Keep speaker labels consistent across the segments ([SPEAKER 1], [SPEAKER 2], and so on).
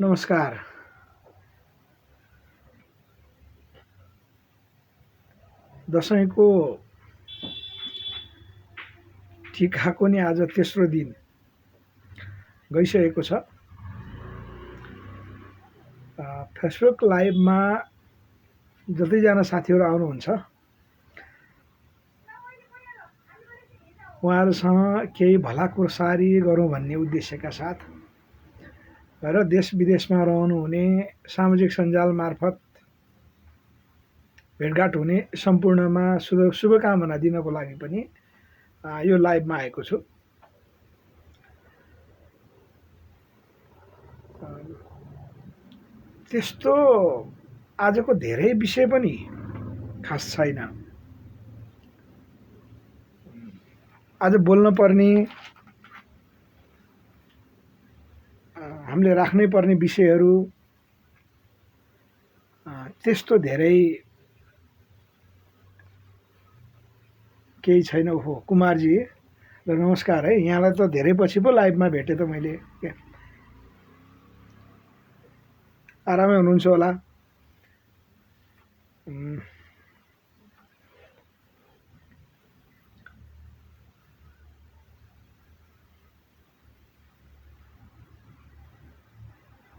[SPEAKER 1] नमस्कार। दशैंको टिकाको नि आज तेस्रो दिन गइसकेको छ। फेसबुक लाइभमा जतिजना साथीहरू आउनुहुन्छ उहाँहरूसँग केही भलाकुसारी गरौँ भन्ने उद्देश्यका साथ र देश विदेशमा रहनुहुने सामाजिक सञ्जाल मार्फत भेटघाट हुने सम्पूर्णमा शुभकामना दिनको लागि पनि यो लाइभमा आएको छु। त्यस्तो आजको धेरै विषय पनि खास छैन। आज बोल्न पर्ने हामीले राख्नै पर्ने विषयहरू त्यस्तो धेरै केही छैन। ओहो कुमारजी ल नमस्कार है। यहाँलाई त धेरै पछि पो लाइभमा भेटेँ त मैले। आरामै हुनुहुन्छ होला।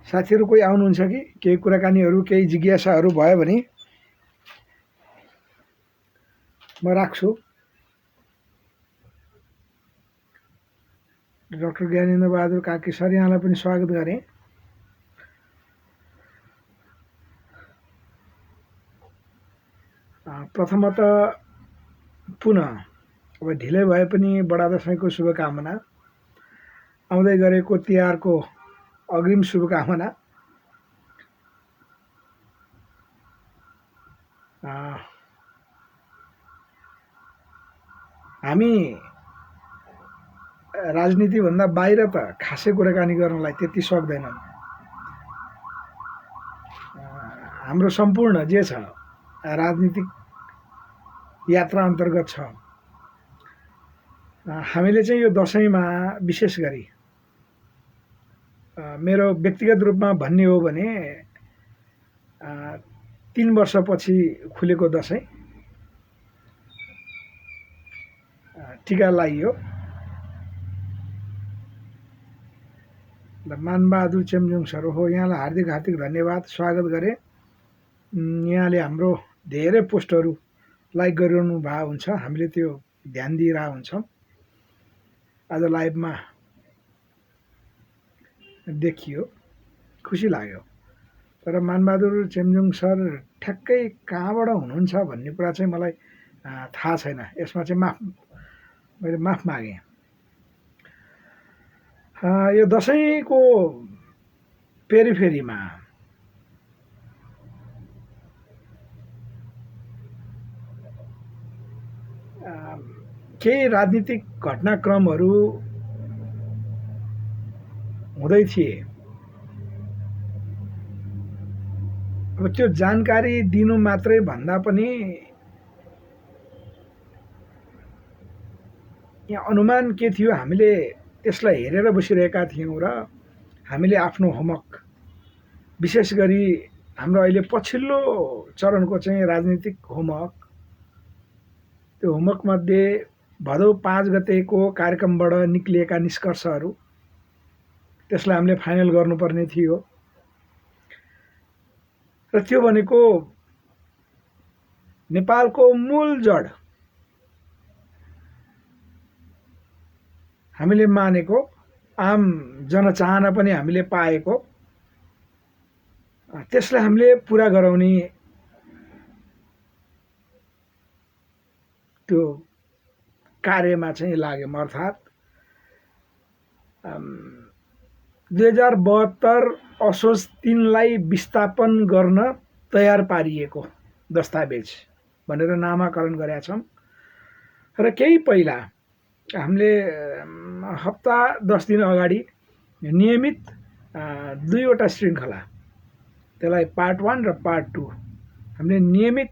[SPEAKER 1] साथीहरू कोही आउनुहुन्छ कि केही कुराकानीहरू केही जिज्ञासाहरू भयो भने म राख्छु। डाक्टर ज्ञानेन्द्र बहादुर काकी सर यहाँलाई पनि स्वागत गरेँ। प्रथमतः पुनः अब ढिलै भए पनि बडा दशैंको शुभकामना, आउँदै गरेको तिहारको अग्रिम शुभकामना। हामी राजनीतिभन्दा बाहिर त खासै कुराकानी गर्नलाई त्यति सक्दैनौँ। हाम्रो सम्पूर्ण जे छ राजनीतिक यात्रा अन्तर्गत छ। हामीले चाहिँ यो दशैंमा विशेष गरी मेरो व्यक्तिगत रूपमा भन्ने हो भने 3 वर्षपछि खुलेको दशैं टिका लगाइयो। मानबहादुर चेम्जुङ सर हो, यहाँलाई हार्दिक हार्दिक धन्यवाद, स्वागत गरेँ। यहाँले हाम्रो धेरै पोस्टहरू लाइक गरिरहनु भएको हुन्छ, हामीले त्यो ध्यान दिइरहेको हुन्छौँ। आज लाइभमा देखियो, खुसी लाग्यो। तर मानबहादुर चेम्जुङ सर ठ्याक्कै कहाँबाट हुनुहुन्छ भन्ने कुरा चाहिँ मलाई थाहा छैन। यसमा चाहिँ मैले माफ मागेँ। यो दशैंको पेरिफेरीमा केही राजनीतिक घटनाक्रमहरू हुँदै थिए। अब त्यो जानकारी दिनु मात्रै भन्दा पनि यहाँ अनुमान के थियो, हामीले त्यसलाई हेरेर बसिरहेका थियौँ र हामीले आफ्नो होमवर्क, विशेष गरी हाम्रो अहिले पछिल्लो चरणको चाहिँ राजनीतिक होमवर्क, त्यो होमवर्क मध्ये भदौ 5 गतेको कार्यक्रमबाट निक्लिएका निष्कर्षहरू, त्यसलाई हामीले फाइनल गर्नुपर्ने थियो। र त्यो भनेको नेपालको मूल जड हामीले मानेको, आम जनचाहना पनि हामीले पाएको, त्यसलाई हामीले पुरा गराउने त्यो कार्यमा चाहिँ लाग्यौँ। अर्थात् 2072 असोज 3 लाई विस्थापन गर्न तयार पारिएको दस्तावेज भनेर नामाकरण गरेका छौँ। र केही पहिला हामीले हप्ता 10 दिन अगाडि नियमित 2 वटा श्रृङ्खला, त्यसलाई पार्ट 1 र पार्ट 2 हामीले नियमित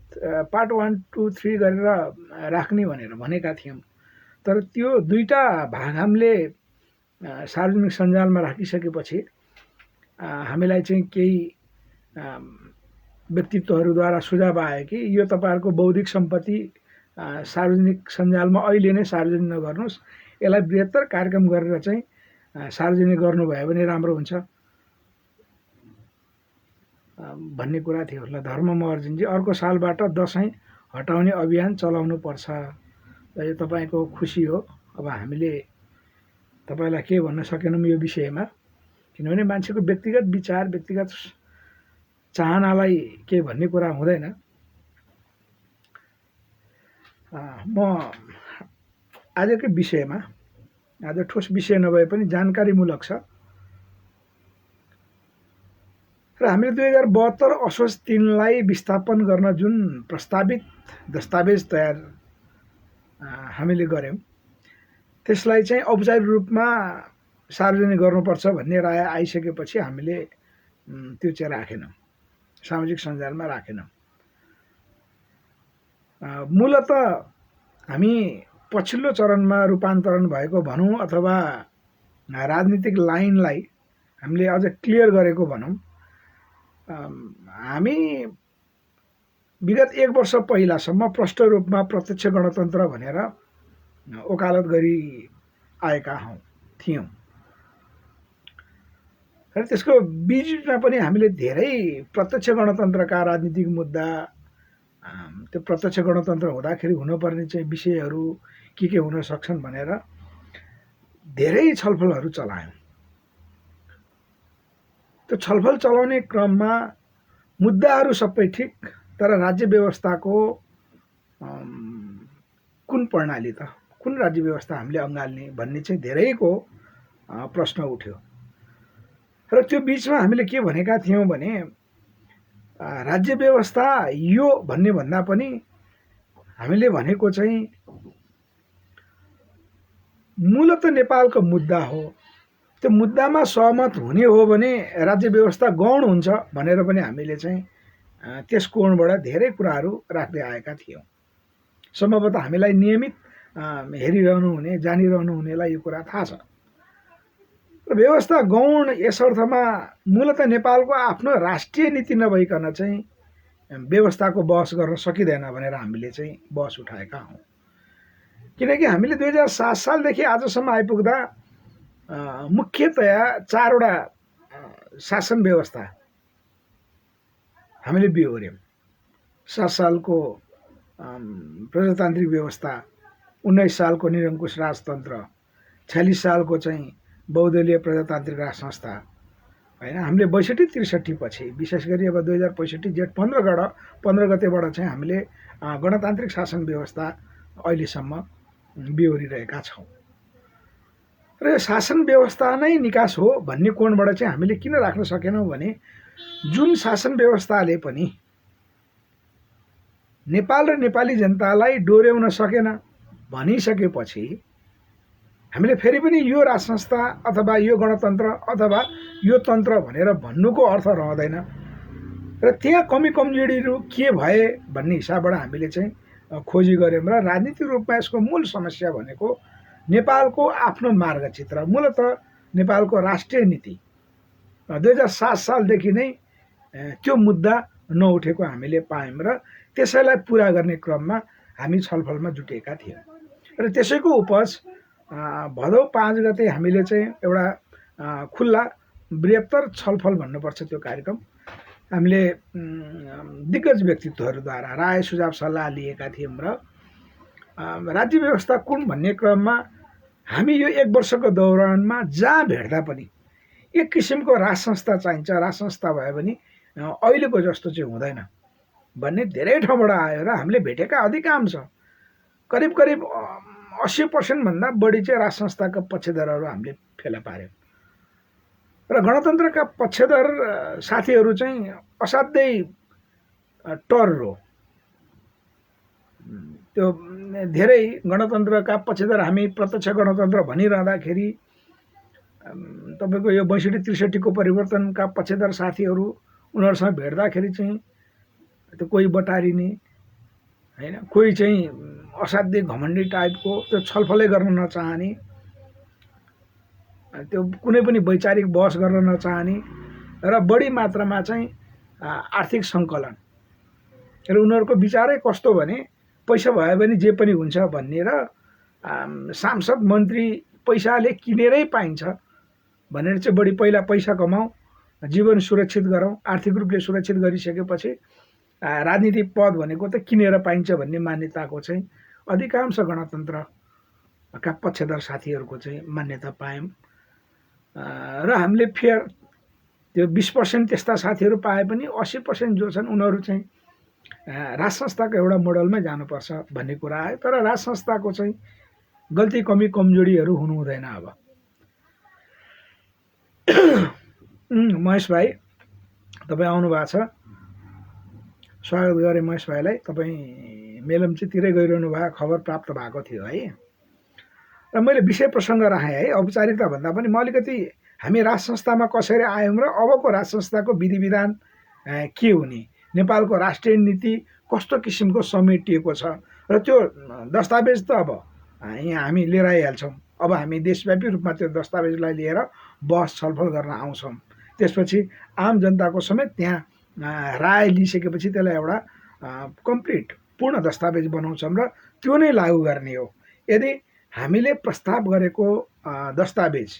[SPEAKER 1] पार्ट 1, 2, 3 गरेर राख्ने भनेर भनेका थियौँ। तर त्यो 2टा भाग हामीले सार्वजनिक सञ्जालमा राखिसकेपछि हामीलाई चाहिँ केही व्यक्तित्वहरूद्वारा सुझाव आयो कि यो तपाईँहरूको बौद्धिक सम्पत्ति सार्वजनिक सञ्जालमा अहिले नै सार्वजनिक नगर्नुहोस्, यसलाई बृहत्तर कार्यक्रम गरेर चाहिँ सार्वजनिक गर्नुभयो भने राम्रो हुन्छ भन्ने कुरा थियो। ल धर्ममहर्जनजी अर्को सालबाट दसैँ हटाउने अभियान चलाउनु पर्छ। र यो तपाईँको खुसी हो। अब हामीले तपाईँलाई के भन्न सकेनौँ यो विषयमा, किनभने मान्छेको व्यक्तिगत विचार व्यक्तिगत चाहनालाई के भन्ने कुरा हुँदैन। म आजकै विषयमा, आज ठोस विषय नभए पनि जानकारीमूलक छ र हामीले 2072 असोज 3लाई विस्थापन गर्न जुन प्रस्तावित दस्तावेज तयार हामीले गऱ्यौँ त्यसलाई चाहिँ औपचारिक रूपमा सार्वजनिक गर्नुपर्छ भन्ने राय आइसकेपछि हामीले त्यो चाहिँ राखेनौँ, सामाजिक सञ्जालमा राखेनौँ। मूलत हामी पछिल्लो चरणमा रूपान्तरण भएको भनौँ अथवा राजनीतिक लाइनलाई हामीले अझ क्लियर गरेको भनौँ। हामी विगत 1 वर्ष पहिलासम्म प्रष्ट रूपमा प्रत्यक्ष गणतन्त्र भनेर वकालत गरी आएका थियौँ र त्यसको बीचमा पनि हामीले धेरै प्रत्यक्ष गणतन्त्रका राजनीतिक मुद्दा, त्यो प्रत्यक्ष गणतन्त्र हुँदाखेरि हुनुपर्ने चाहिँ विषयहरू के हुन सक्छन् भनेर धेरै छलफलहरू चलायौँ। त्यो छलफल चलाउने क्रममा मुद्दाहरू सबै ठिक, तर राज्य व्यवस्थाको कुन प्रणाली त, कुन राज्य व्यवस्था हामीले अँगाल्ने भन्ने चाहिँ धेरैको प्रश्न उठ्यो। र त्यो बिचमा हामीले के भनेका थियौँ भने राज्य व्यवस्था यो भन्ने भन्दा पनि हामीले भनेको चाहिँ मूलत नेपालको मुद्दा हो, त्यो मुद्दामा सहमत हुने हो भने राज्य व्यवस्था गौण हुन्छ भनेर पनि हामीले चाहिँ त्यस कोणबाट धेरै कुराहरू राख्दै आएका थियौँ। सम्भवतः हामीलाई नियमित हेरिरहनु हुने, जानिरहनु हुनेलाई यो कुरा थाहा छ। र व्यवस्था गौण यस अर्थमा मूलत नेपालको आफ्नो राष्ट्रिय नीति नभइकन चाहिँ व्यवस्थाको बहस गर्न सकिँदैन भनेर हामीले चाहिँ बहस उठाएका हौँ। किनकि हामीले 2007 सालदेखि आजसम्म आइपुग्दा मुख्यतया 4वटा शासन व्यवस्था हामीले बिहोर्यौँ। 7 सालको प्रजातान्त्रिक व्यवस्था, 19 सालको निरङ्कुश राजतन्त्र, 46 सालको चाहिँ बहुदलीय प्रजातान्त्रिक राज संस्था होइन। हामीले 62-63 पछि विशेष गरी अब 2065 जेठ 15 गतेबाट चाहिँ हामीले गणतान्त्रिक शासन व्यवस्था अहिलेसम्म बिहोरिरहेका छौँ। र यो शासन व्यवस्था नै निकास हो भन्ने कोणबाट चाहिँ हामीले किन राख्न सकेनौँ भने जुन शासन व्यवस्थाले पनि नेपाल र नेपाली जनतालाई डोर्याउन सकेन भनिसकेपछि हामीले फेरि पनि यो राज संस्था अथवा यो गणतन्त्र अथवा यो तन्त्र भनेर भन्नुको अर्थ रहँदैन। र त्यहाँ कमी कमजोरीहरू के भए भन्ने हिसाबबाट हामीले चाहिँ खोजी गऱ्यौँ। र राजनीतिक रूपमा यसको मूल समस्या भनेको नेपालको आफ्नो मार्गचित्र, मूलत नेपालको राष्ट्रिय नीति 2007 सालदेखि नै त्यो मुद्दा नउठेको हामीले पायौँ र त्यसैलाई पुरा गर्ने क्रममा हामी छलफलमा जुटेका थियौँ। र त्यसैको उपज भदौ 5 गते हामीले चाहिँ एउटा खुल्ला बृहत्तर छलफल भन्नुपर्छ त्यो कार्यक्रम हामीले दिग्गज व्यक्तित्वहरूद्वारा राय सुझाव सल्लाह लिएका थियौँ। र राज्य व्यवस्था कुन भन्ने क्रममा हामी यो 1 वर्षको दौरानमा जहाँ भेट्दा पनि एक किसिमको राज संस्था चाहिन्छ, राज संस्था भयो भने अहिलेको जस्तो चाहिँ हुँदैन भन्ने धेरै ठाउँबाट आयो। र हामीले भेटेका अधिकांश करिब 80% भन्दा बढी चाहिँ राज संस्थाका पक्षधरहरू हामीले फेला पार्यौँ। र गणतन्त्रका पक्षधर साथीहरू चाहिँ असाध्यै टर्रो, त्यो धेरै गणतन्त्रका पक्षधर हामी प्रत्यक्ष गणतन्त्र भनिरहँदाखेरि तपाईँको यो 62-63 को परिवर्तनका पक्षधर साथीहरू उनीहरूसँग भेट्दाखेरि चाहिँ त्यो कोही बटारिने होइन, कोही चाहिँ असाध्यै घमण्डी टाइपको, त्यो छलफलै गर्न नचाहने, त्यो कुनै पनि वैचारिक बहस गर्न नचाहने, र बढी मात्रामा चाहिँ आर्थिक सङ्कलन र उनीहरूको विचारै कस्तो भने पैसा भयो भने जे पनि हुन्छ भन्ने र सांसद मन्त्री पैसाले किनेरै पाइन्छ भनेर चाहिँ बढी पहिला पैसा कमाऊ, जीवन सुरक्षित गरौँ, आर्थिक रूपले सुरक्षित गरिसकेपछि राजनीतिक पद भनेको त किनेर पाइन्छ भन्ने मान्यताको चाहिँ अधिकांश गणतन्त्रका पक्षधर साथीहरूको चाहिँ मान्यता पायौँ। र हामीले फेयर त्यो 20% त्यस्ता साथीहरू पाए पनि 80% जो छन् उनीहरू चाहिँ राज संस्थाको एउटा मोडलमै जानुपर्छ भन्ने कुरा आयो। तर राज संस्थाको चाहिँ गल्ती कमी कमजोरीहरू हुनु हुँदैन। अब महेश भाइ तपाईँ आउनु भएको छ, स्वागत गरेँ महेश भाइलाई। तपाईँ मेलम्चीतिरै गइरहनु भएको खबर प्राप्त भएको थियो है। र मैले विषय प्रसङ्ग राखेँ है, औपचारिकता भन्दा पनि म अलिकति हामी राज संस्थामा कसरी आयौँ र अबको राज संस्थाको विधि विधान के हुने, नेपालको राष्ट्रिय नीति कस्तो किसिमको समेटिएको छ र त्यो दस्तावेज त अब यहाँ हामी लिएर आइहाल्छौँ। अब हामी देशव्यापी रूपमा त्यो दस्तावेजलाई लिएर बहस छलफल गर्न आउँछौँ। त्यसपछि आम जनताको समेत त्यहाँ राय लिइसकेपछि त्यसलाई एउटा कम्प्लिट पूर्ण दस्तावेज बनाउँछौँ र त्यो नै लागू गर्ने हो। यदि हामीले प्रस्ताव गरेको दस्तावेज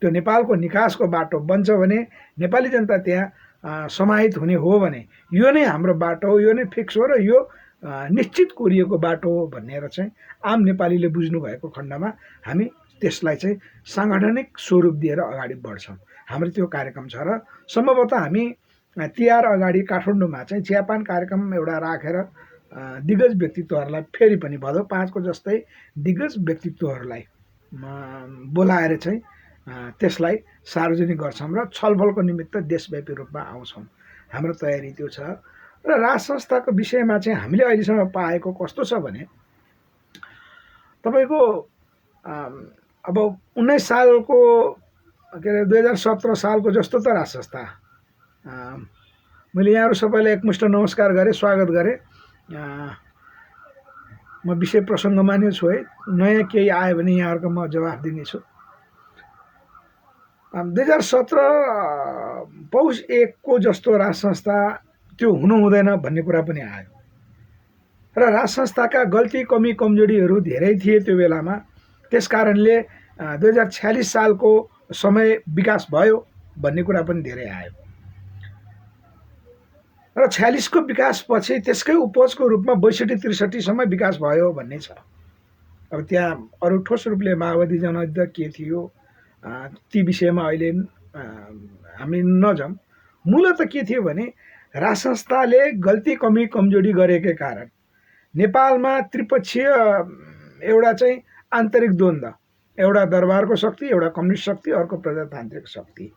[SPEAKER 1] त्यो नेपालको निकासको बाटो बन्छ भने, नेपाली जनता त्यहाँ समाहित हुने हो भने यो नै हाम्रो बाटो हो, यो नै फिक्स हो र यो निश्चित कोरिएको बाटो हो भनेर चाहिँ आम नेपालीले बुझ्नुभएको खण्डमा हामी त्यसलाई चाहिँ साङ्गठनिक स्वरूप दिएर अगाडि बढ्छौँ। हाम्रो त्यो कार्यक्रम छ र सम्भवतः हामी तिहार अगाडि काठमाडौँमा चाहिँ चियापान कार्यक्रम एउटा राखेर दिग्गज व्यक्तित्वहरूलाई फेरि पनि भदौ 5 को जस्तै दिग्गज व्यक्तित्वहरूलाई बोलाएर चाहिँ त्यसलाई सार्वजनिक गर्छौँ र छलफलको निमित्त देशव्यापी रूपमा आउँछौँ। हाम्रो तयारी त्यो छ। र राज संस्थाको विषयमा चाहिँ हामीले अहिलेसम्म पाएको कस्तो छ भने तपाईँको अब 19 सालको के अरे 2017 सालको जस्तो त राज संस्था मैले यहाँहरू सबैलाई एकमुष्ट नमस्कार गरेँ, स्वागत गरेँ। म विषय प्रसङ्गमा नै छु है, नयाँ केही आयो भने यहाँहरूको म जवाफ दिनेछु। 2017 पौष 1 को जस्तो राज संस्था त्यो हुनु हुँदैन भन्ने कुरा पनि आयो र राज संस्थाका गल्ती कमी कमजोरीहरू धेरै थिए त्यो बेलामा। त्यस कारणले 2046 सालको समय विकास भयो भन्ने कुरा पनि धेरै आयो र 46 को विकासपछि त्यसकै उपजको रूपमा 62-63 सम्म विकास भयो भन्ने छ। अब त्यहाँ अरू ठोस रूपले माओवादी जनयुद्ध के थियो ती विषयमा अहिले हामी नजाउँ। मूलतः के थियो भने राज संस्थाले गल्ती कमी कमजोरी गरेकै कारण नेपालमा त्रिपक्षीय एउटा चाहिँ आन्तरिक द्वन्द्व, एउटा दरबारको शक्ति, एउटा कम्युनिस्ट शक्ति, अर्को प्रजातान्त्रिक शक्ति,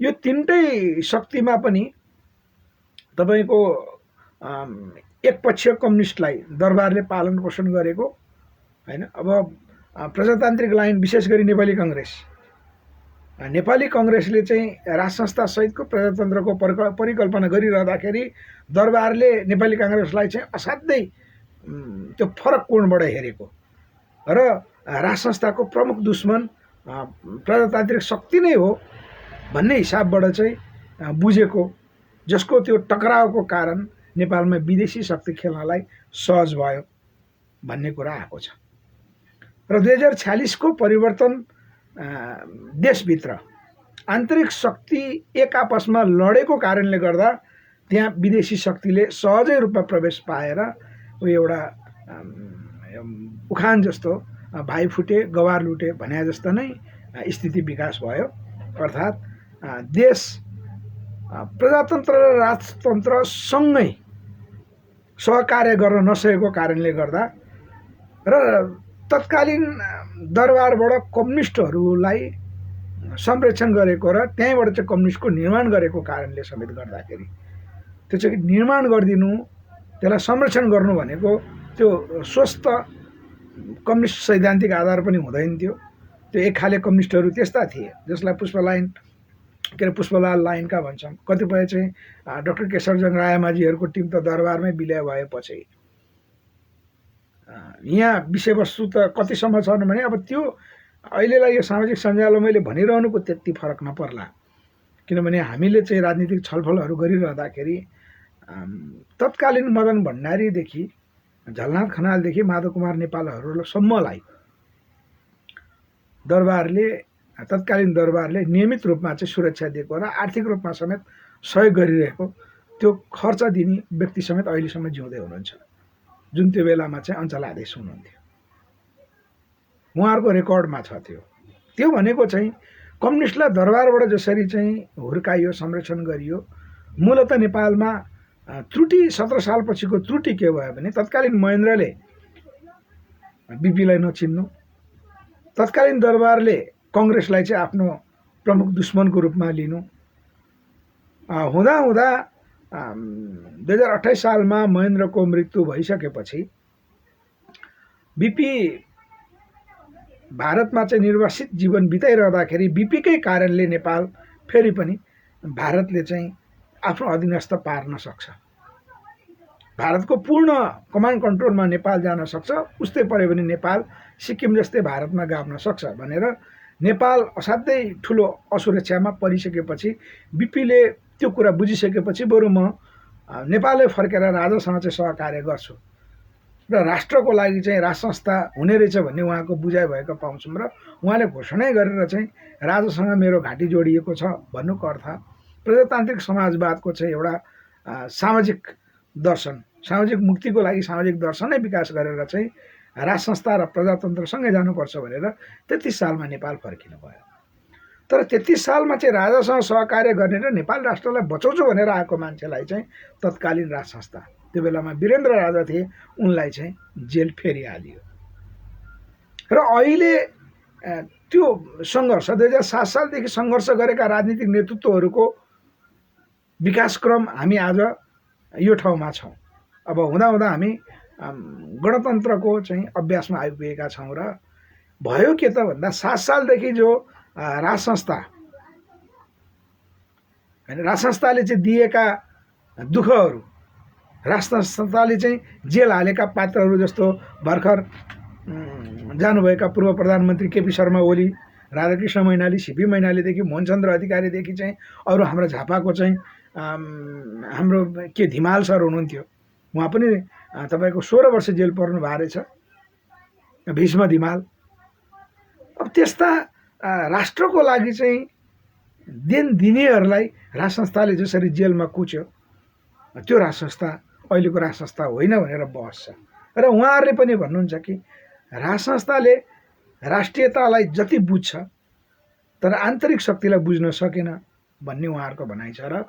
[SPEAKER 1] यो तीनटै शक्तिमा पनि तपाईँको एकपक्षीय कम्युनिस्टलाई दरबारले पालन पोषण गरेको हैन। अब प्रजातान्त्रिक लाइन विशेष गरी नेपाली कङ्ग्रेसले चाहिँ राज संस्था सहितको प्रजातन्त्रको परिकल्पना गरिरहँदाखेरि दरबारले नेपाली काङ्ग्रेसलाई चाहिँ असाध्यै त्यो फरक कोणबाट हेरेको र राज संस्थाको प्रमुख दुश्मन प्रजातान्त्रिक शक्ति नै हो भन्ने हिसाबबाट चाहिँ बुझेको, जसको त्यो टकरावको कारण नेपालमा विदेशी शक्ति खेल्नलाई सहज भयो भन्ने कुरा आएको छ। र 2046 को परिवर्तन देशभित्र आन्तरिक शक्ति एक आपसमा लडेको कारणले गर्दा त्यहाँ विदेशी शक्तिले सहजै रूपमा प्रवेश पाएर एउटा उखान जस्तो भाइ फुटे गवार लुटे भने जस्तो नै स्थिति विकास भयो। अर्थात् देश प्रजातन्त्र र राजतन्त्रसँगै सहकार्य गर्न नसकेको कारणले गर्दा र तत्कालीन दरबारबाट कम्युनिस्टहरूलाई संरक्षण गरेको र त्यहीँबाट चाहिँ कम्युनिस्टको निर्माण गरेको कारणले समेत गर्दाखेरि त्यो चाहिँ निर्माण गरिदिनु, त्यसलाई संरक्षण गर्नु भनेको त्यो स्वस्थ कम्युनिस्ट सैद्धान्तिक आधार पनि हुँदैन थियो। त्यो एक खाले कम्युनिस्टहरू त्यस्ता थिए जसलाई पुष्पलाल लाइनका भन्छौँ। कतिपय चाहिँ डाक्टर केशरजङ रायमाझीहरूको टिम त दरबारमै विलय भएपछि यहाँ विषयवस्तु त कतिसम्म छन् भने अब त्यो अहिलेलाई यो सामाजिक सञ्जालमा मैले भनिरहनुको त्यति फरक नपर्ला। किनभने हामीले चाहिँ राजनीतिक छलफलहरू गरिरहँदाखेरि तत्कालीन मदन भण्डारीदेखि झलनाथ खनालदेखि माधव कुमार नेपालहरूसम्मलाई तत्कालीन दरबारले नियमित रूपमा चाहिँ सुरक्षा दिएको र आर्थिक रूपमा समेत सहयोग गरिरहेको त्यो खर्च दिने व्यक्ति समेत अहिलेसम्म जिउँदै हुनुहुन्छ, जुन त्यो बेलामा चाहिँ अञ्चल आदेश हुनुहुन्थ्यो। उहाँहरूको रेकर्डमा छ त्यो भनेको चाहिँ कम्युनिस्टलाई दरबारबाट जसरी चाहिँ हुर्काइयो, संरक्षण गरियो। मूलत नेपालमा त्रुटि 17 सालपछिको त्रुटि के भयो भने तत्कालीन महेन्द्रले बिपीलाई नचिन्नु, तत्कालीन दरबारले कङ्ग्रेसलाई चाहिँ आफ्नो प्रमुख दुश्मनको रूपमा लिनु, हुँदा 2028 सालमा महेन्द्रको मृत्यु भइसकेपछि बिपी भारतमा चाहिँ निर्वासित जीवन बिताइरहँदाखेरि बिपीकै कारणले नेपाल फेरि पनि भारतले चाहिँ आफ्नो अधीनस्थ पार्न सक्छ, भारतको पूर्ण कमान्ड कन्ट्रोलमा नेपाल जान सक्छ, उस्तै पऱ्यो भने नेपाल सिक्किम जस्तै भारतमा गाभ्न सक्छ भनेर नेपाल असाध्यै ठुलो असुरक्षामा परिसकेपछि बिपीले त्यो कुरा बुझिसकेपछि बरु म नेपालले फर्केर राजासँग चाहिँ सहकार्य गर्छु र राष्ट्रको लागि चाहिँ राज संस्था हुने रहेछ भन्ने उहाँको बुझाइ भएको पाउँछौँ र उहाँले घोषणै गरेर चाहिँ राजासँग मेरो घाँटी जोडिएको छ भन्नुको अर्थ प्रजातान्त्रिक समाजवादको चाहिँ एउटा सामाजिक दर्शन, सामाजिक मुक्तिको लागि सामाजिक दर्शनै विकास गरेर चाहिँ राज संस्था र प्रजातन्त्रसँगै जानुपर्छ भनेर 33 सालमा नेपाल फर्किनु भयो। तर 33 सालमा चाहिँ राजासँग सहकार्य गर्ने र नेपाल राष्ट्रलाई बचाउँछु भनेर आएको मान्छेलाई चाहिँ तत्कालीन राज संस्था, त्यो बेलामा वीरेन्द्र राजा थिए, उनलाई चाहिँ जेल फेरिहालियो। र अहिले त्यो सङ्घर्ष 2007 सालदेखि सङ्घर्ष गरेका राजनीतिक नेतृत्वहरूको विकासक्रम हामी आज यो ठाउँमा छौँ। अब हुँदा हामी गणतन्त्रको चाहिँ अभ्यासमा आइपुगेका छौँ र भयो के त भन्दा 7 सालदेखि जो राज संस्था हैन, राज संस्थाले चाहिँ दिएका दुःखहरू, राज संस्थाले चाहिँ जेल हालेका पात्रहरू जस्तो भर्खर जानुभएका पूर्व प्रधानमन्त्री केपी शर्मा ओली, राधाकृष्ण मैनाली, सीपी मैनालीदेखि मोहनचन्द्र अधिकारीदेखि चाहिँ अरू हाम्रो झापाको चाहिँ हाम्रो के धिमाल सर हुनुहुन्थ्यो, उहाँ पनि तपाईँको 16 वर्ष जेल पर्नु भएको रहेछ, भीष्म धिमाल। अब त्यस्ता राष्ट्रको लागि चाहिँ देन दिनेहरूलाई राज संस्थाले जसरी जेलमा कुच्यो, त्यो राज संस्था अहिलेको राज संस्था होइन भनेर बहस छ। र उहाँहरूले पनि भन्नुहुन्छ कि राज संस्थाले राष्ट्रियतालाई जति बुझ्छ तर आन्तरिक शक्तिलाई बुझ्न सकेन भन्ने उहाँहरूको भनाइ छ। र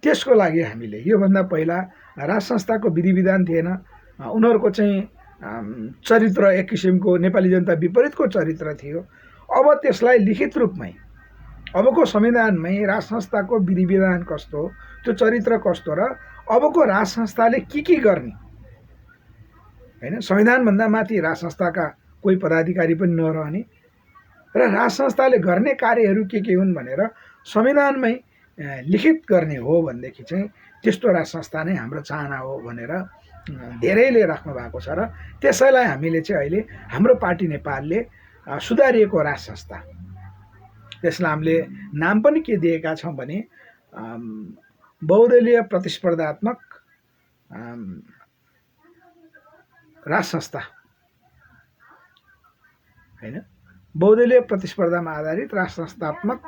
[SPEAKER 1] त्यसको लागि हामीले योभन्दा पहिला राज संस्थाको विधि विधान थिएन, उनीहरूको चाहिँ चरित्र एक किसिमको नेपाली जनता विपरीतको चरित्र थियो। अब त्यसलाई लिखित रूपमै अबको संविधानमै राज संस्थाको विधि विधान कस्तो, त्यो चरित्र कस्तो र अबको राज संस्थाले के गर्ने हैन, संविधानभन्दा माथि राज संस्थाका कोही पदाधिकारी पनि नरहने र राज संस्थाले गर्ने कार्यहरू के हुन् भनेर संविधानमै लिखित गर्ने हो भनेदेखि चाहिँ त्यस्तो राज संस्था नै हाम्रो चाहना हो भनेर धेरैले राख्नु भएको छ। र त्यसैलाई हामीले चाहिँ अहिले हाम्रो पार्टी नेपालले सुधारिएको राज संस्था, त्यसलाई हामीले नाम पनि के दिएका छौँ भने बहुदलीय प्रतिस्पर्धात्मक राज संस्था हैन, बहुदलीय प्रतिस्पर्धामा आधारित राज संस्थात्मक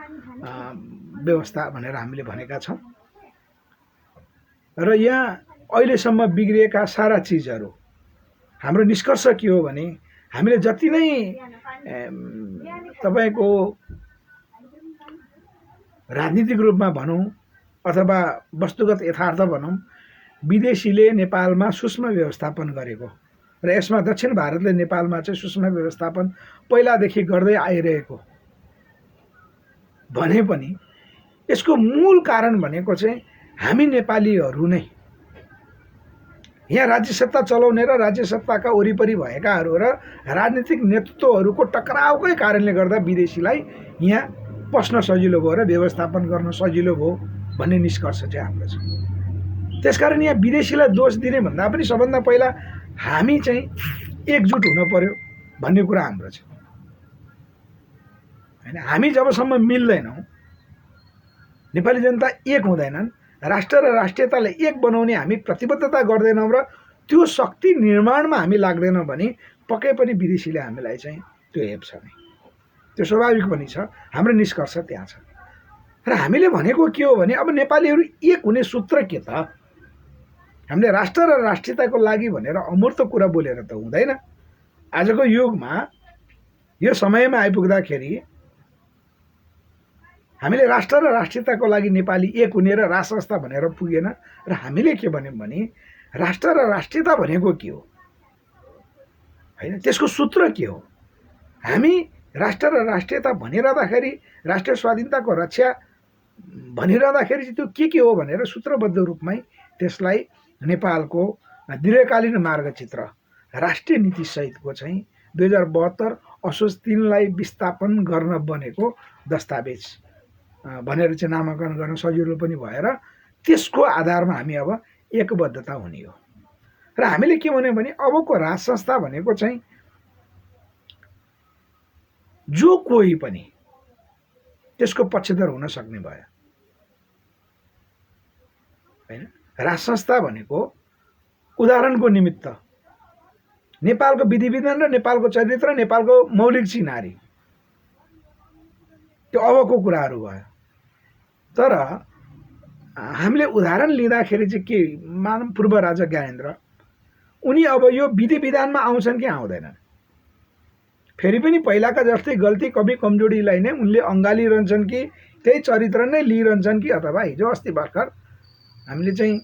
[SPEAKER 1] व्यवस्था भनेर हामीले भनेका छौँ। र यहाँ अहिलेसम्म बिग्रिएका सारा चिजहरू, हाम्रो निष्कर्ष के हो भने हामीले जति नै तपाईँको राजनीतिक रूपमा भनौँ अथवा वस्तुगत यथार्थ भनौँ, विदेशीले नेपालमा सूक्ष्म व्यवस्थापन गरेको र यसमा दक्षिण भारतले नेपालमा चाहिँ सूक्ष्म व्यवस्थापन पहिलादेखि गर्दै आइरहेको भने पनि यसको मूल कारण भनेको चाहिँ हामी नेपालीहरू नै, यहाँ राज्य सत्ता चलाउने र राज्य सत्ताका वरिपरि भएकाहरू र राजनीतिक नेतृत्वहरूको टकरावकै कारणले गर्दा विदेशीलाई यहाँ पस्न सजिलो भयो र व्यवस्थापन गर्न सजिलो भयो भन्ने निष्कर्ष चाहिँ हाम्रो छ। त्यसकारण यहाँ विदेशीलाई दोष दिने भन्दा पनि सबभन्दा पहिला हामी चाहिँ एकजुट हुन पर्यो भन्ने कुरा हाम्रो छ हैन। हामी जबसम्म मिल्दैनौँ नेपाली जनता एक हुँदैनन्, राष्ट्र र राष्ट्रियतालाई एक बनाउने हामी प्रतिबद्धता गर्दैनौँ र त्यो शक्ति निर्माणमा हामी लाग्दैनौँ भने पक्कै पनि विदेशीले हामीलाई चाहिँ त्यो हेप्छ नै, त्यो स्वाभाविक पनि छ। हाम्रो निष्कर्ष त्यहाँ छ। र हामीले भनेको के हो भने अब नेपालीहरू एक हुने सूत्र के त? हामीले राष्ट्र र राष्ट्रियताको लागि भनेर अमूर्त कुरा बोलेर त हुँदैन। आजको युगमा यो समयमा आइपुग्दाखेरि हामीले राष्ट्र र राष्ट्रियताको लागि नेपाली एक हुने र राष्ट्र संस्था भनेर पुगेन। र हामीले के भन्यौँ भने राष्ट्र र राष्ट्रियता भनेको के हो होइन, त्यसको सूत्र के हो? हामी राष्ट्र र राष्ट्रियता भनिरहँदाखेरि, राष्ट्रिय स्वाधीनताको रक्षा भनिरहँदाखेरि चाहिँ त्यो के हो भनेर सूत्रबद्ध रूपमै त्यसलाई नेपालको दीर्घकालीन मार्गचित्र राष्ट्रिय नीति सहितको चाहिँ 2072 असोज 3लाई विस्थापन गर्न बनेको दस्तावेज भनेर चाहिँ नामाकरण गर्न सजिलो पनि भएर त्यसको आधारमा हामी अब एकबद्धता हुने हो। र हामीले के भन्यौँ भने अबको राज संस्था भनेको चाहिँ जो कोही पनि त्यसको पक्षधर हुन सक्ने भयो हैन। राज संस्था भनेको उदाहरणको निमित्त नेपालको विधि विधान र नेपालको चरित्र, नेपालको मौलिक चिनारी, त्यो अबको कुराहरू भयो। तर हामीले उदाहरण लिँदाखेरि चाहिँ के मानौँ, पूर्व राजा ज्ञानेन्द्र उनी अब यो विधि विधानमा आउँछन् कि आउँदैनन्? फेरि पनि पहिलाका जस्तै गल्ती कमी कमजोरीलाई नै उनले अँगालिरहन्छन् कि त्यही चरित्र नै लिइरहन्छन् कि अथवा हिजो अस्ति भर्खर हामीले चाहिँ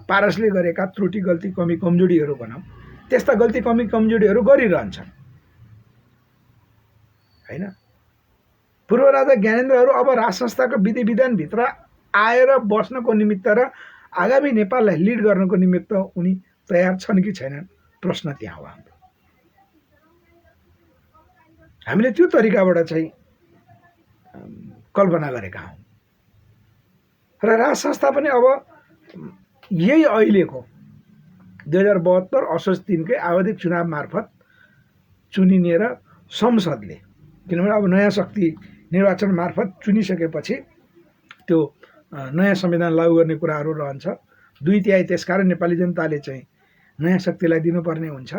[SPEAKER 1] पारसले गरेका त्रुटि गल्ती कमी कमजोरीहरू भनौँ, त्यस्ता गल्ती कमी कमजोरीहरू गरिरहन्छन् हैन। पूर्व राजा ज्ञानेन्द्रहरू अब राज संस्थाको विधि विधानभित्र आएर बस्नको निमित्त र आगामी नेपाललाई लिड गर्नको निमित्त उनी तयार छन् कि छैनन्, प्रश्न त्यहाँ हो हाम्रो। हामीले त्यो तरिकाबाट चाहिँ कल्पना गरेका हौँ। र राज संस्था पनि अब यही अहिलेको 2072 असोज 3कै आवधिक चुनाव मार्फत चुनिने र संसदले, किनभने अब नयाँ शक्ति निर्वाचन मार्फत चुनिसकेपछि त्यो नयाँ संविधान लागू गर्ने कुराहरू रहन्छ। 2/3 त्यसकारण नेपाली जनताले चाहिँ नयाँ शक्तिलाई दिनुपर्ने हुन्छ।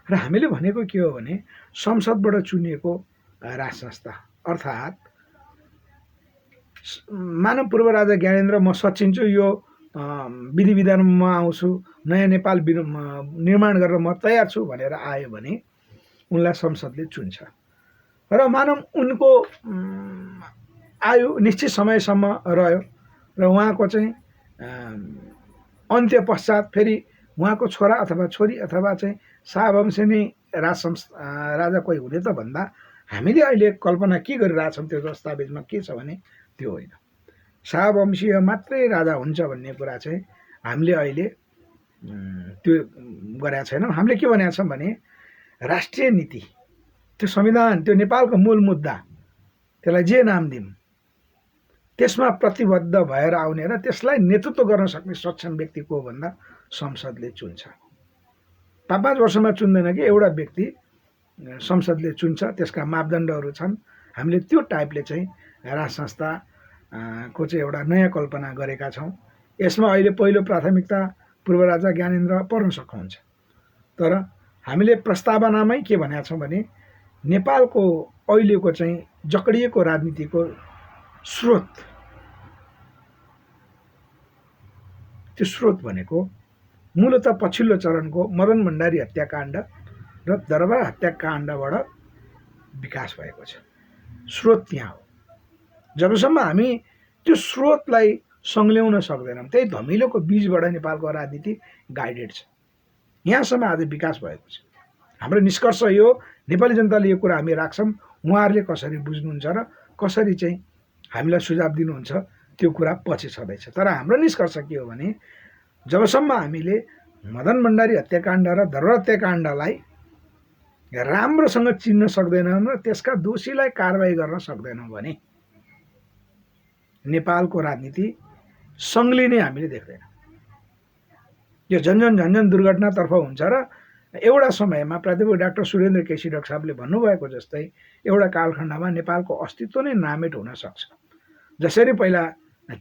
[SPEAKER 1] र हामीले भनेको के हो भने संसदबाट चुनिएको राज संस्था, अर्थात् मानव पूर्व राजा ज्ञानेन्द्र म सचिन्छु, यो विधि विधानमा म आउँछु, नयाँ नेपाल निर्माण गरेर म तयार छु भनेर आयो भने उनलाई संसदले चुन्छ। र मानव उनको आयु निश्चित समयसम्म रह्यो र उहाँको चाहिँ अन्त्य पश्चात फेरि उहाँको छोरा अथवा छोरी अथवा चाहिँ शाहवंशी नै राजा कोही हुने त भन्दा हामीले अहिले कल्पना के गरिरहेछौँ त्यो दस्तावेजमा के छ भने त्यो होइन, शाहवंशीय मात्रै राजा हुन्छ भन्ने कुरा चाहिँ हामीले अहिले त्यो गरेका छैनौँ। हामीले के भनेका छौँ भने राष्ट्रिय नीति, त्यो संविधान, त्यो नेपालको मूल मुद्दा, त्यसलाई जे नाम दिउँ, त्यसमा प्रतिबद्ध भएर आउने र त्यसलाई नेतृत्व गर्न सक्ने सक्षम व्यक्ति को भन्दा संसदले चुन्छ। 5-5 वर्षमा चुन्दैन कि एउटा व्यक्ति संसदले चुन्छ, त्यसका मापदण्डहरू छन्। हामीले त्यो टाइपले चाहिँ राज संस्था को चाहिँ एउटा नयाँ कल्पना गरेका छौँ। यसमा अहिले पहिलो प्राथमिकता पूर्व राजा ज्ञानेन्द्र पर्न सक्नुहुन्छ। तर हामीले प्रस्तावनामै के भनेका छौँ भने नेपालको अहिलेको चाहिँ जकडिएको राजनीतिको स्रोत, त्यो स्रोत भनेको मूलत पछिल्लो चरणको मदन भण्डारी हत्याकाण्ड र दरबार हत्याकाण्डबाट विकास भएको छ। स्रोत त्यहाँ हो। जबसम्म हामी त्यो स्रोतलाई सङ्ल्याउन सक्दैनौँ, त्यही धमिलोको बीजबाट नेपालको राजनीति गाइडेड छ, यहाँसम्म आज विकास भएको छ। हाम्रो निष्कर्ष यो, नेपाली जनताले यो कुरा हामी राख्छौँ, उहाँहरूले कसरी बुझ्नुहुन्छ र कसरी चाहिँ हामीलाई सुझाव दिनुहुन्छ त्यो कुरा पछि छँदैछ। तर हाम्रो निष्कर्ष के हो भने जबसम्म हामीले मदन भण्डारी हत्याकाण्ड र दरबार हत्याकाण्डलाई राम्रोसँग चिन्न सक्दैनौँ र त्यसका दोषीलाई कारबाही गर्न सक्दैनौँ भने नेपालको राजनीति सङ्ग्लिने हामीले देख्दैनौँ। यो झन्झन दुर्घटनातर्फ हुन्छ र एउटा समयमा प्राध्यापक डाक्टर सुरेन्द्र केसी डाक्टर साहबले भन्नुभएको जस्तै एउटा कालखण्डमा नेपालको अस्तित्व नै नामेट हुन सक्छ। जसरी पहिला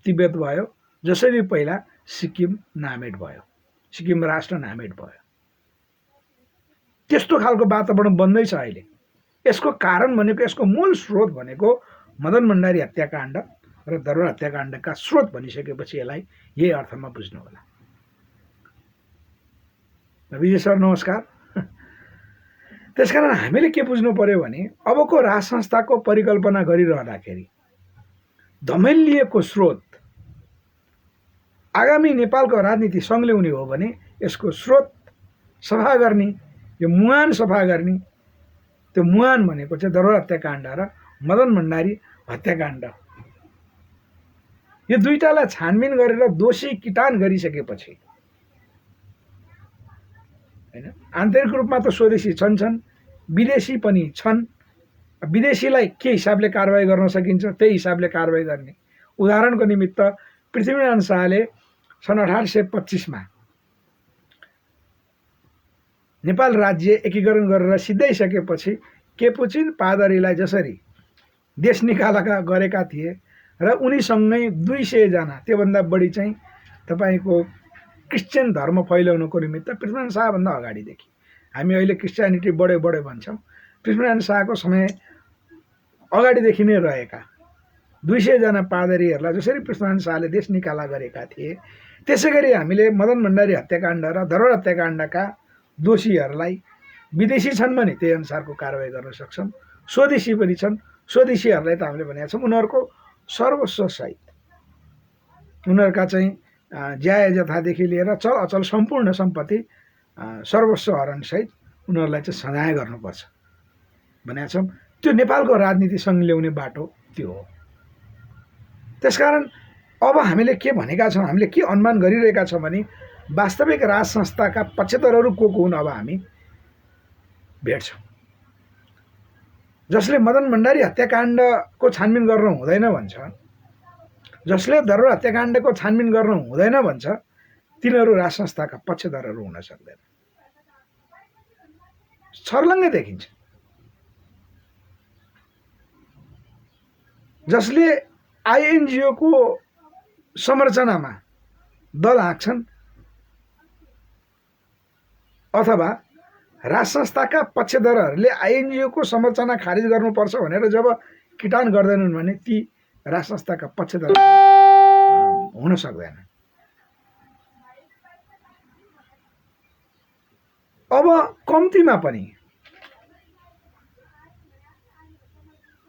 [SPEAKER 1] तिब्बत भयो, जसरी पहिला सिक्किम नामेट भयो, सिक्किम राष्ट्र नामेट भयो, त्यस्तो खालको वातावरण बन्दैछ अहिले। यसको कारण भनेको, यसको मूल स्रोत भनेको मदन भण्डारी हत्याकाण्ड र दरबार हत्याकाण्डका स्रोत भनिसकेपछि यसलाई यही अर्थमा बुझ्नु होला। विजय सर नमस्कार। त्यसकारण हामीले के बुझ्नु पर्यो भने अबको राज संस्थाको परिकल्पना गरिरहँदाखेरि धमेलिएको स्रोत आगामी नेपालको राजनीति सङ्घल्याउने हो भने यसको स्रोत सफा गर्ने, यो मुहान सफा गर्ने, त्यो मुहान भनेको चाहिँ दरबार हत्याकाण्ड र मदन भण्डारी हत्याकाण्ड, यो दुईटालाई छानबिन गरेर दोषी किटान गरिसकेपछि हैन, आन्तरिक रूपमा त स्वदेशी छन्, विदेशी पनि छन्। विदेशीलाई के हिसाबले कारबाही गर्न सकिन्छ त्यही हिसाबले कारबाही गर्ने। उदाहरणको निमित्त पृथ्वीनारायण शाहले सन् 1825 नेपाल राज्य एकीकरण गरेर सिद्धाइसकेपछि केपुचिन पादरीलाई जसरी देश निकालका गरेका थिए र उनीसँगै 200 जना त्योभन्दा बढी चाहिँ तपाईँको क्रिस्चियन धर्म फैलाउनको निमित्त पृथ्वीनारायण शाहभन्दा अगाडिदेखि, हामी अहिले क्रिस्चियनिटी बढ्यो बढ्यो भन्छौँ, पृथ्वीनारायण शाहको समय अगाडिदेखि नै रहेका 200 जना पादरीहरूलाई जसरी पृथ्वीनारायण शाहले देश निकाला गरेका थिए, त्यसै गरी हामीले मदन भण्डारी हत्याकाण्ड र दरबार हत्याकाण्डका दोषीहरूलाई विदेशी छन् भने त्यही अनुसारको कारबाही गर्न सक्छौँ, स्वदेशी पनि छन्। स्वदेशीहरूलाई त हामीले भनेका छौँ उनीहरूको सर्वस्व सहित, उनीहरूका चाहिँ ज्याय जथादेखि लिएर चल अचल सम्पूर्ण सम्पत्ति सर्वस्व हरणसहित उनीहरूलाई चाहिँ सजाय गर्नुपर्छ भनेका छौँ। त्यो नेपालको राजनीति सङ्घल्याउने बाटो त्यो हो। त्यसकारण अब हामीले के भनेका छौँ, हामीले के अनुमान गरिरहेका छौँ भने वास्तविक राज संस्थाका पक्षधरहरू को हुन् अब हामी भेट्छौँ। जसले मदन भण्डारी हत्याकाण्डको छानबिन गर्न हुँदैन भन्छ, जसले दरबार हत्याकाण्डको छानबिन गर्न हुँदैन भन्छ, तिनीहरू राज संस्थाका पक्षधरहरू हुन सक्दैन। छर्लङ्गै देखिन्छ। जसले आइएनजिओको संरचनामा दल हाँक्छन् अथवा राज संस्थाका पक्षधरहरूले आइएनजिओको संरचना खारिज गर्नुपर्छ भनेर जब किटान गर्दैनन् भने ती राज संस्थाका पक्षधर हुन सक्दैन। अब कम्तीमा पनि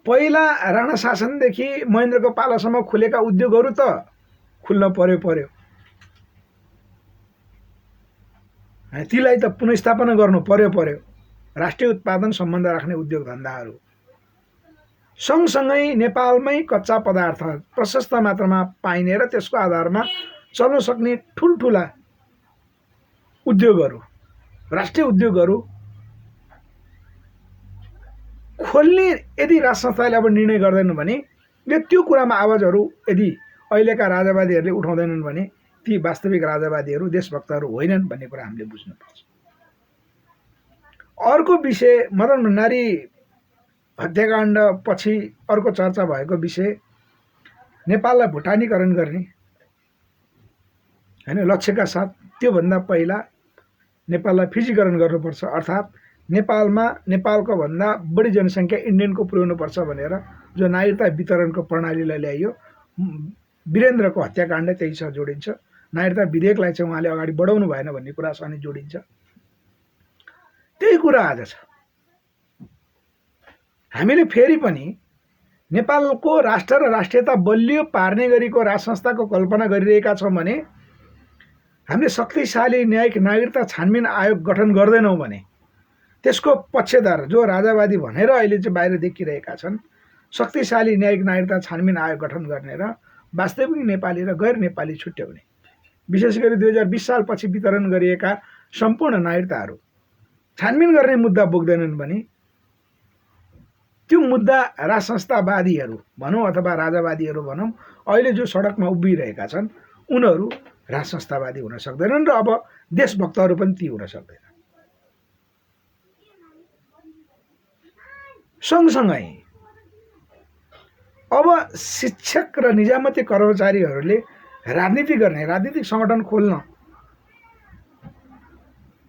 [SPEAKER 1] पहिला राणा शासनदेखि महेन्द्रको पालासम्म खुलेका उद्योगहरू त खुल्न पर्यो, तीलाई त पुनर्स्थापना गर्नु पर्यो। राष्ट्रिय उत्पादन सम्बन्ध राख्ने उद्योग धन्दाहरू सँगसँगै नेपालमै कच्चा पदार्थ प्रशस्त मात्रामा पाइने र त्यसको आधारमा चल्न सक्ने ठुल्ठुला उद्योगहरू, राष्ट्रिय उद्योगहरू खोल्ने यदि राज संस्थाले अब निर्णय गर्दैनन् भने त्यो कुरामा आवाजहरू यदि अहिलेका राजावादीहरूले उठाउँदैनन् भने ती वास्तविक राजावादीहरू देशभक्तहरू होइनन् भन्ने कुरा हामीले बुझ्नुपर्छ। अर्को विषय मदन भण्डारी हत्याकाण्ड पछि अर्को चर्चा भएको विषय नेपाललाई भुटानीकरण गर्ने हैन लक्ष्यका साथ। त्योभन्दा पहिला नेपाललाई फिजीकरण गर्नुपर्छ, अर्थात् नेपालमा नेपालको भन्दा बढी जनसङ्ख्या इन्डियनको पुर्याउनुपर्छ भनेर जो नागरिकता वितरणको प्रणालीलाई ल्याइयो, वीरेन्द्रको हत्याकाण्ड त्यहीसँग जोडिन्छ। नागरिकता विधेयकलाई चाहिँ उहाँले अगाडि बढाउनु भएन भन्ने कुरासँग जोडिन्छ। त्यही कुरा आज छ। हामीले फेरि पनि नेपालको राष्ट्र र राष्ट्रियता बलियो पार्ने गरीको राज संस्थाको कल्पना गरिरहेका छौँ भने हामीले शक्तिशाली न्यायिक नागरिकता छानबिन आयोग गठन गर्दैनौँ भने त्यसको पक्षधर जो राजावादी भनेर अहिले चाहिँ बाहिर देखिरहेका छन्, शक्तिशाली न्यायिक नागरिकता छानबिन आयोग गठन गर्ने र वास्तविक नेपाली र गैर नेपाली छुट्याउने, विशेष गरी 2020 सालपछि वितरण गरिएका सम्पूर्ण नागरिकताहरू छानबिन गर्ने मुद्दा बोक्दैनन् भने त्यो मुद्दा राज संस्थावादीहरू भनौँ अथवा राजावादीहरू भनौँ अहिले जो सडकमा उभिरहेका छन् उनीहरू राज संस्थावादी हुन सक्दैनन् र अब देशभक्तहरू पनि ती हुन सक्दैनन्। सँगसँगै अब शिक्षक र निजामती कर्मचारीहरूले राजनीति गर्ने, राजनीतिक सङ्गठन खोल्न,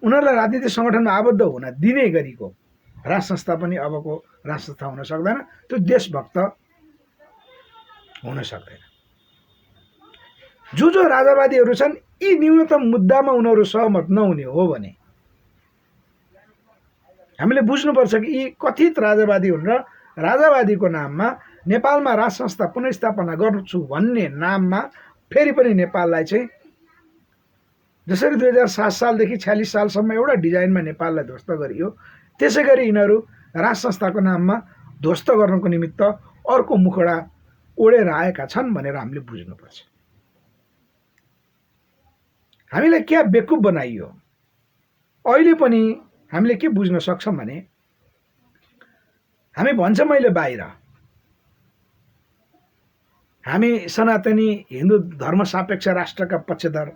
[SPEAKER 1] उनीहरूलाई राजनीतिक सङ्गठनमा आबद्ध हुन दिने गरीको राज संस्था पनि अबको राज संस्था हुन सक्दैन। त्यो देशभक्त हुन सक्दैन। जो राजावादीहरू छन् यी न्यूनतम मुद्दामा उनीहरू सहमत नहुने हो भने हामीले बुझ्नुपर्छ कि यी कथित राजावादी हुन् र राजावादीको नाममा नेपालमा राज संस्था पुनर्स्थापना गर्छु भन्ने नाममा फेरि पनि नेपाललाई चाहिँ जसरी 2007 सालदेखि 46 सालसम्म एउटा डिजाइनमा नेपाललाई ध्वस्त गरियो, त्यसै गरी यिनीहरू राज संस्थाको नाममा ध्वस्त गर्नको निमित्त अर्को मुखडा ओढेर आएका छन् भनेर हामीले बुझ्नुपर्छ। हामीलाई क्या बेकुफ बनाइयो। अहिले पनि हामीले के बुझ्न सक्छौँ भने हामी भन्छ मैले बाहिर, हामी सनातनी हिन्दू धर्म सापेक्ष राष्ट्रका पक्षधर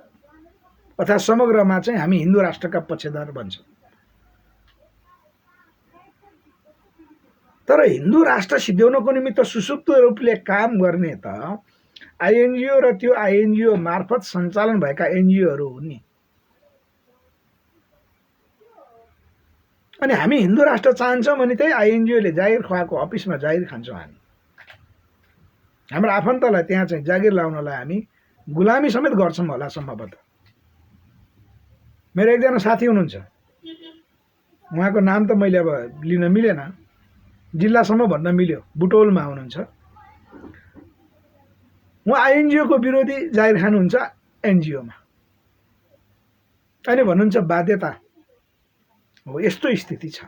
[SPEAKER 1] अथवा समग्रमा चाहिँ हामी हिन्दू राष्ट्रका पक्षधर भन्छौँ। तर हिन्दू राष्ट्र सिद्ध्याउनको निमित्त सुसुप्त रूपले काम गर्ने त आइएनजिओ र त्यो आइएनजिओ मार्फत सञ्चालन भएका एनजिओहरू हुन् नि। अनि हामी हिन्दू राष्ट्र चाहन्छौँ भने त्यही आइएनजिओले जागिर खुवाएको अफिसमा जागिर खान्छौँ। हाम्रो आफन्तलाई त्यहाँ चाहिँ जागिर लाउनलाई हामी गुलामी समेत गर्छौँ होला सम्भवतः। मेरो एकजना साथी हुनुहुन्छ, उहाँको नाम त मैले अब लिन मिलेन, जिल्लासम्म भन्न मिल्यो, बुटोलमा हुनुहुन्छ। उहाँ आइएनजिओको विरोधी जागिर खानुहुन्छ एनजिओमा, अनि भन्नुहुन्छ बाध्यता हो, यस्तो स्थिति छ।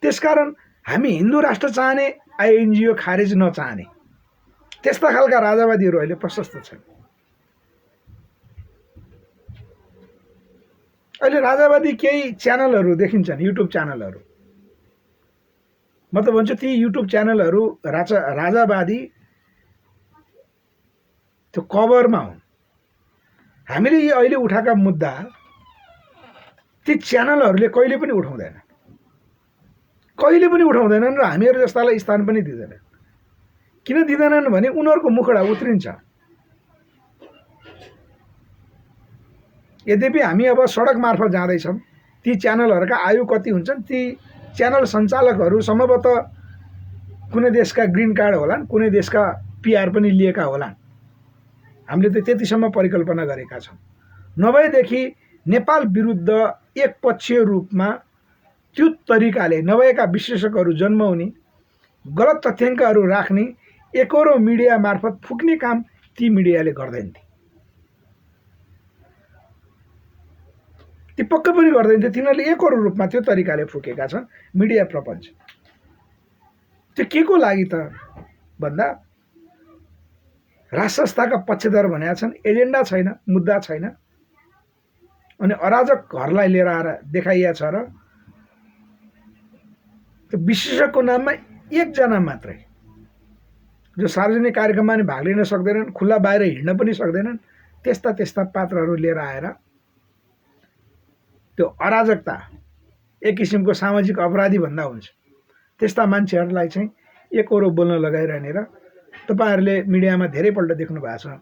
[SPEAKER 1] त्यसकारण हामी हिन्दू राष्ट्र चाहने, आइएनजिओ खारेज नचाहने, त्यस्ता खालका राजावादीहरू अहिले प्रशस्त छन्। अहिले राजावादी केही च्यानलहरू देखिन्छन्, युट्युब च्यानलहरू। म त भन्छु ती युट्युब च्यानलहरू राजावादी त्यो कभरमा हुन्। हामीले यी अहिले उठाएका मुद्दा ती च्यानलहरूले कहिले पनि उठाउँदैनन्, कहिले पनि उठाउँदैनन् र हामीहरू जस्तालाई स्थान पनि दिँदैनन्। किन दिँदैनन् भने उनीहरूको मुखडा उत्रिन्छ। यद्यपि हामी अब सडक मार्फत जाँदैछौँ, ती च्यानलहरूका आयु कति हुन्छन्, ती च्यानल सञ्चालकहरू सम्भवतः कुनै देशका ग्रिन कार्ड होलान्, कुनै देशका पिआर पनि लिएका होलान्। हामीले त त्यतिसम्म परिकल्पना गरेका छौँ। नभएदेखि नेपाल विरुद्ध एकपक्षीय रूपमा त्यो तरिकाले नभएका विश्लेषकहरू जन्माउने, गलत तथ्याङ्कहरू राख्ने, एकरो मिडिया मार्फत फुक्ने काम ती मिडियाले गर्दैन थिए। ती पक्कै पनि गर्दैन थिए। तिनीहरूले एकरो रूपमा त्यो तरिकाले फुकेका छन् मिडिया प्रपञ्च। त्यो के को लागि त भन्दा राज संस्थाका पक्षधर भनेका छन्, एजेन्डा छैन, मुद्दा छैन, अनि अराजकहरूलाई लिएर आएर देखाइया छ र त्यो विश्लेषकको नाममा एकजना मात्रै जो सार्वजनिक कार्यक्रममा पनि भाग लिन सक्दैनन्, खुल्ला बाहिर हिँड्न पनि सक्दैनन्, त्यस्ता पात्रहरू लिएर आएर त्यो अराजकता, एक किसिमको सामाजिक अपराधी भन्दा हुन्छ, त्यस्ता मान्छेहरूलाई चाहिँ एकरो बोल्न लगाइरहने र तपाईँहरूले मिडियामा धेरैपल्ट देख्नु भएको छ।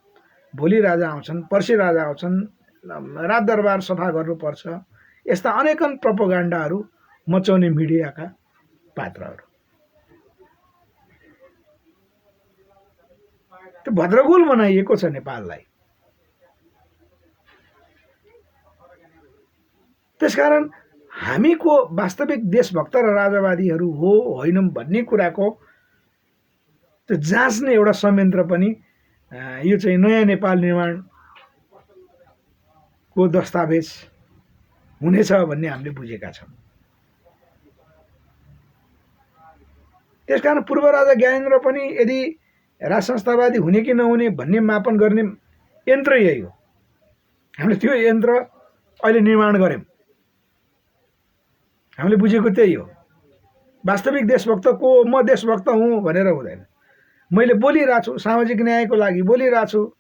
[SPEAKER 1] भोलि राजा आउँछन्, पर्सि राजा आउँछन्, रात दरबार सफा गर्नुपर्छ, यस्ता अनेकन प्रोपोगन्डाहरू मचाउने मिडियाका पात्रहरू। त्यो भद्रगोल बनाइएको छ नेपाललाई। त्यसकारण हामीको वास्तविक देशभक्त र राजावादीहरू हो होइनौँ भन्ने कुराको त्यो जाँच्ने एउटा संयन्त्र पनि यो चाहिँ नयाँ नेपाल निर्माणको दस्तावेज हुनेछ भन्ने हामीले बुझेका छौँ। त्यसकारण पूर्व राजा ज्ञानेन्द्र पनि यदि राज संस्थावादी हुने कि नहुने भन्ने मापन गर्ने यन्त्र यही हो। हामीले त्यो यन्त्र अहिले निर्माण गऱ्यौँ। हामीले बुझेको त्यही हो। वास्तविक देशभक्त को म देशभक्त हुँ भनेर हुँदैन। मैले बोलिरहेको छु, सामाजिक न्यायको लागि बोलिरहेको छु,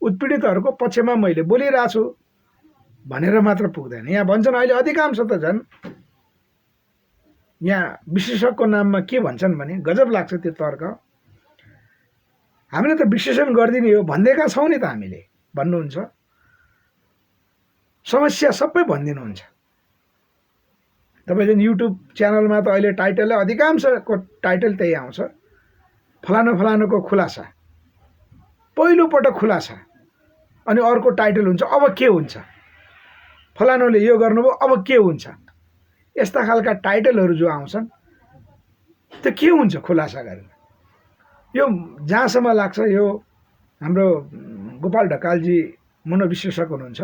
[SPEAKER 1] उत्पीडितहरूको पक्षमा मैले बोलिरहेको छु भनेर मात्र पुग्दैन। यहाँ भन्छन् अहिले अधिकांश त झन् यहाँ विश्लेषकको नाममा के भन्छन् भने गजब लाग्छ त्यो तर्क। हामीले त विश्लेषण गरिदिने हो भन्दैका छौँ नि त, हामीले भन्नुहुन्छ, समस्या सबै भनिदिनुहुन्छ। तपाईँ युट्युब च्यानलमा त अहिले टाइटलै अधिकांशको टाइटल त्यही आउँछ, फलानु फलानुको खुलासा, पहिलोपटक खुलासा, अनि अर्को टाइटल हुन्छ अब के हुन्छ, फलानुले यो गर्नुभयो अब के हुन्छ। यस्ता खालका टाइटलहरू जो आउँछन् त्यो के हुन्छ खुलासा गरेर। यो जहाँसम्म लाग्छ यो हाम्रो गोपाल ढकालजी मनोविश्लेषक हुनुहुन्छ,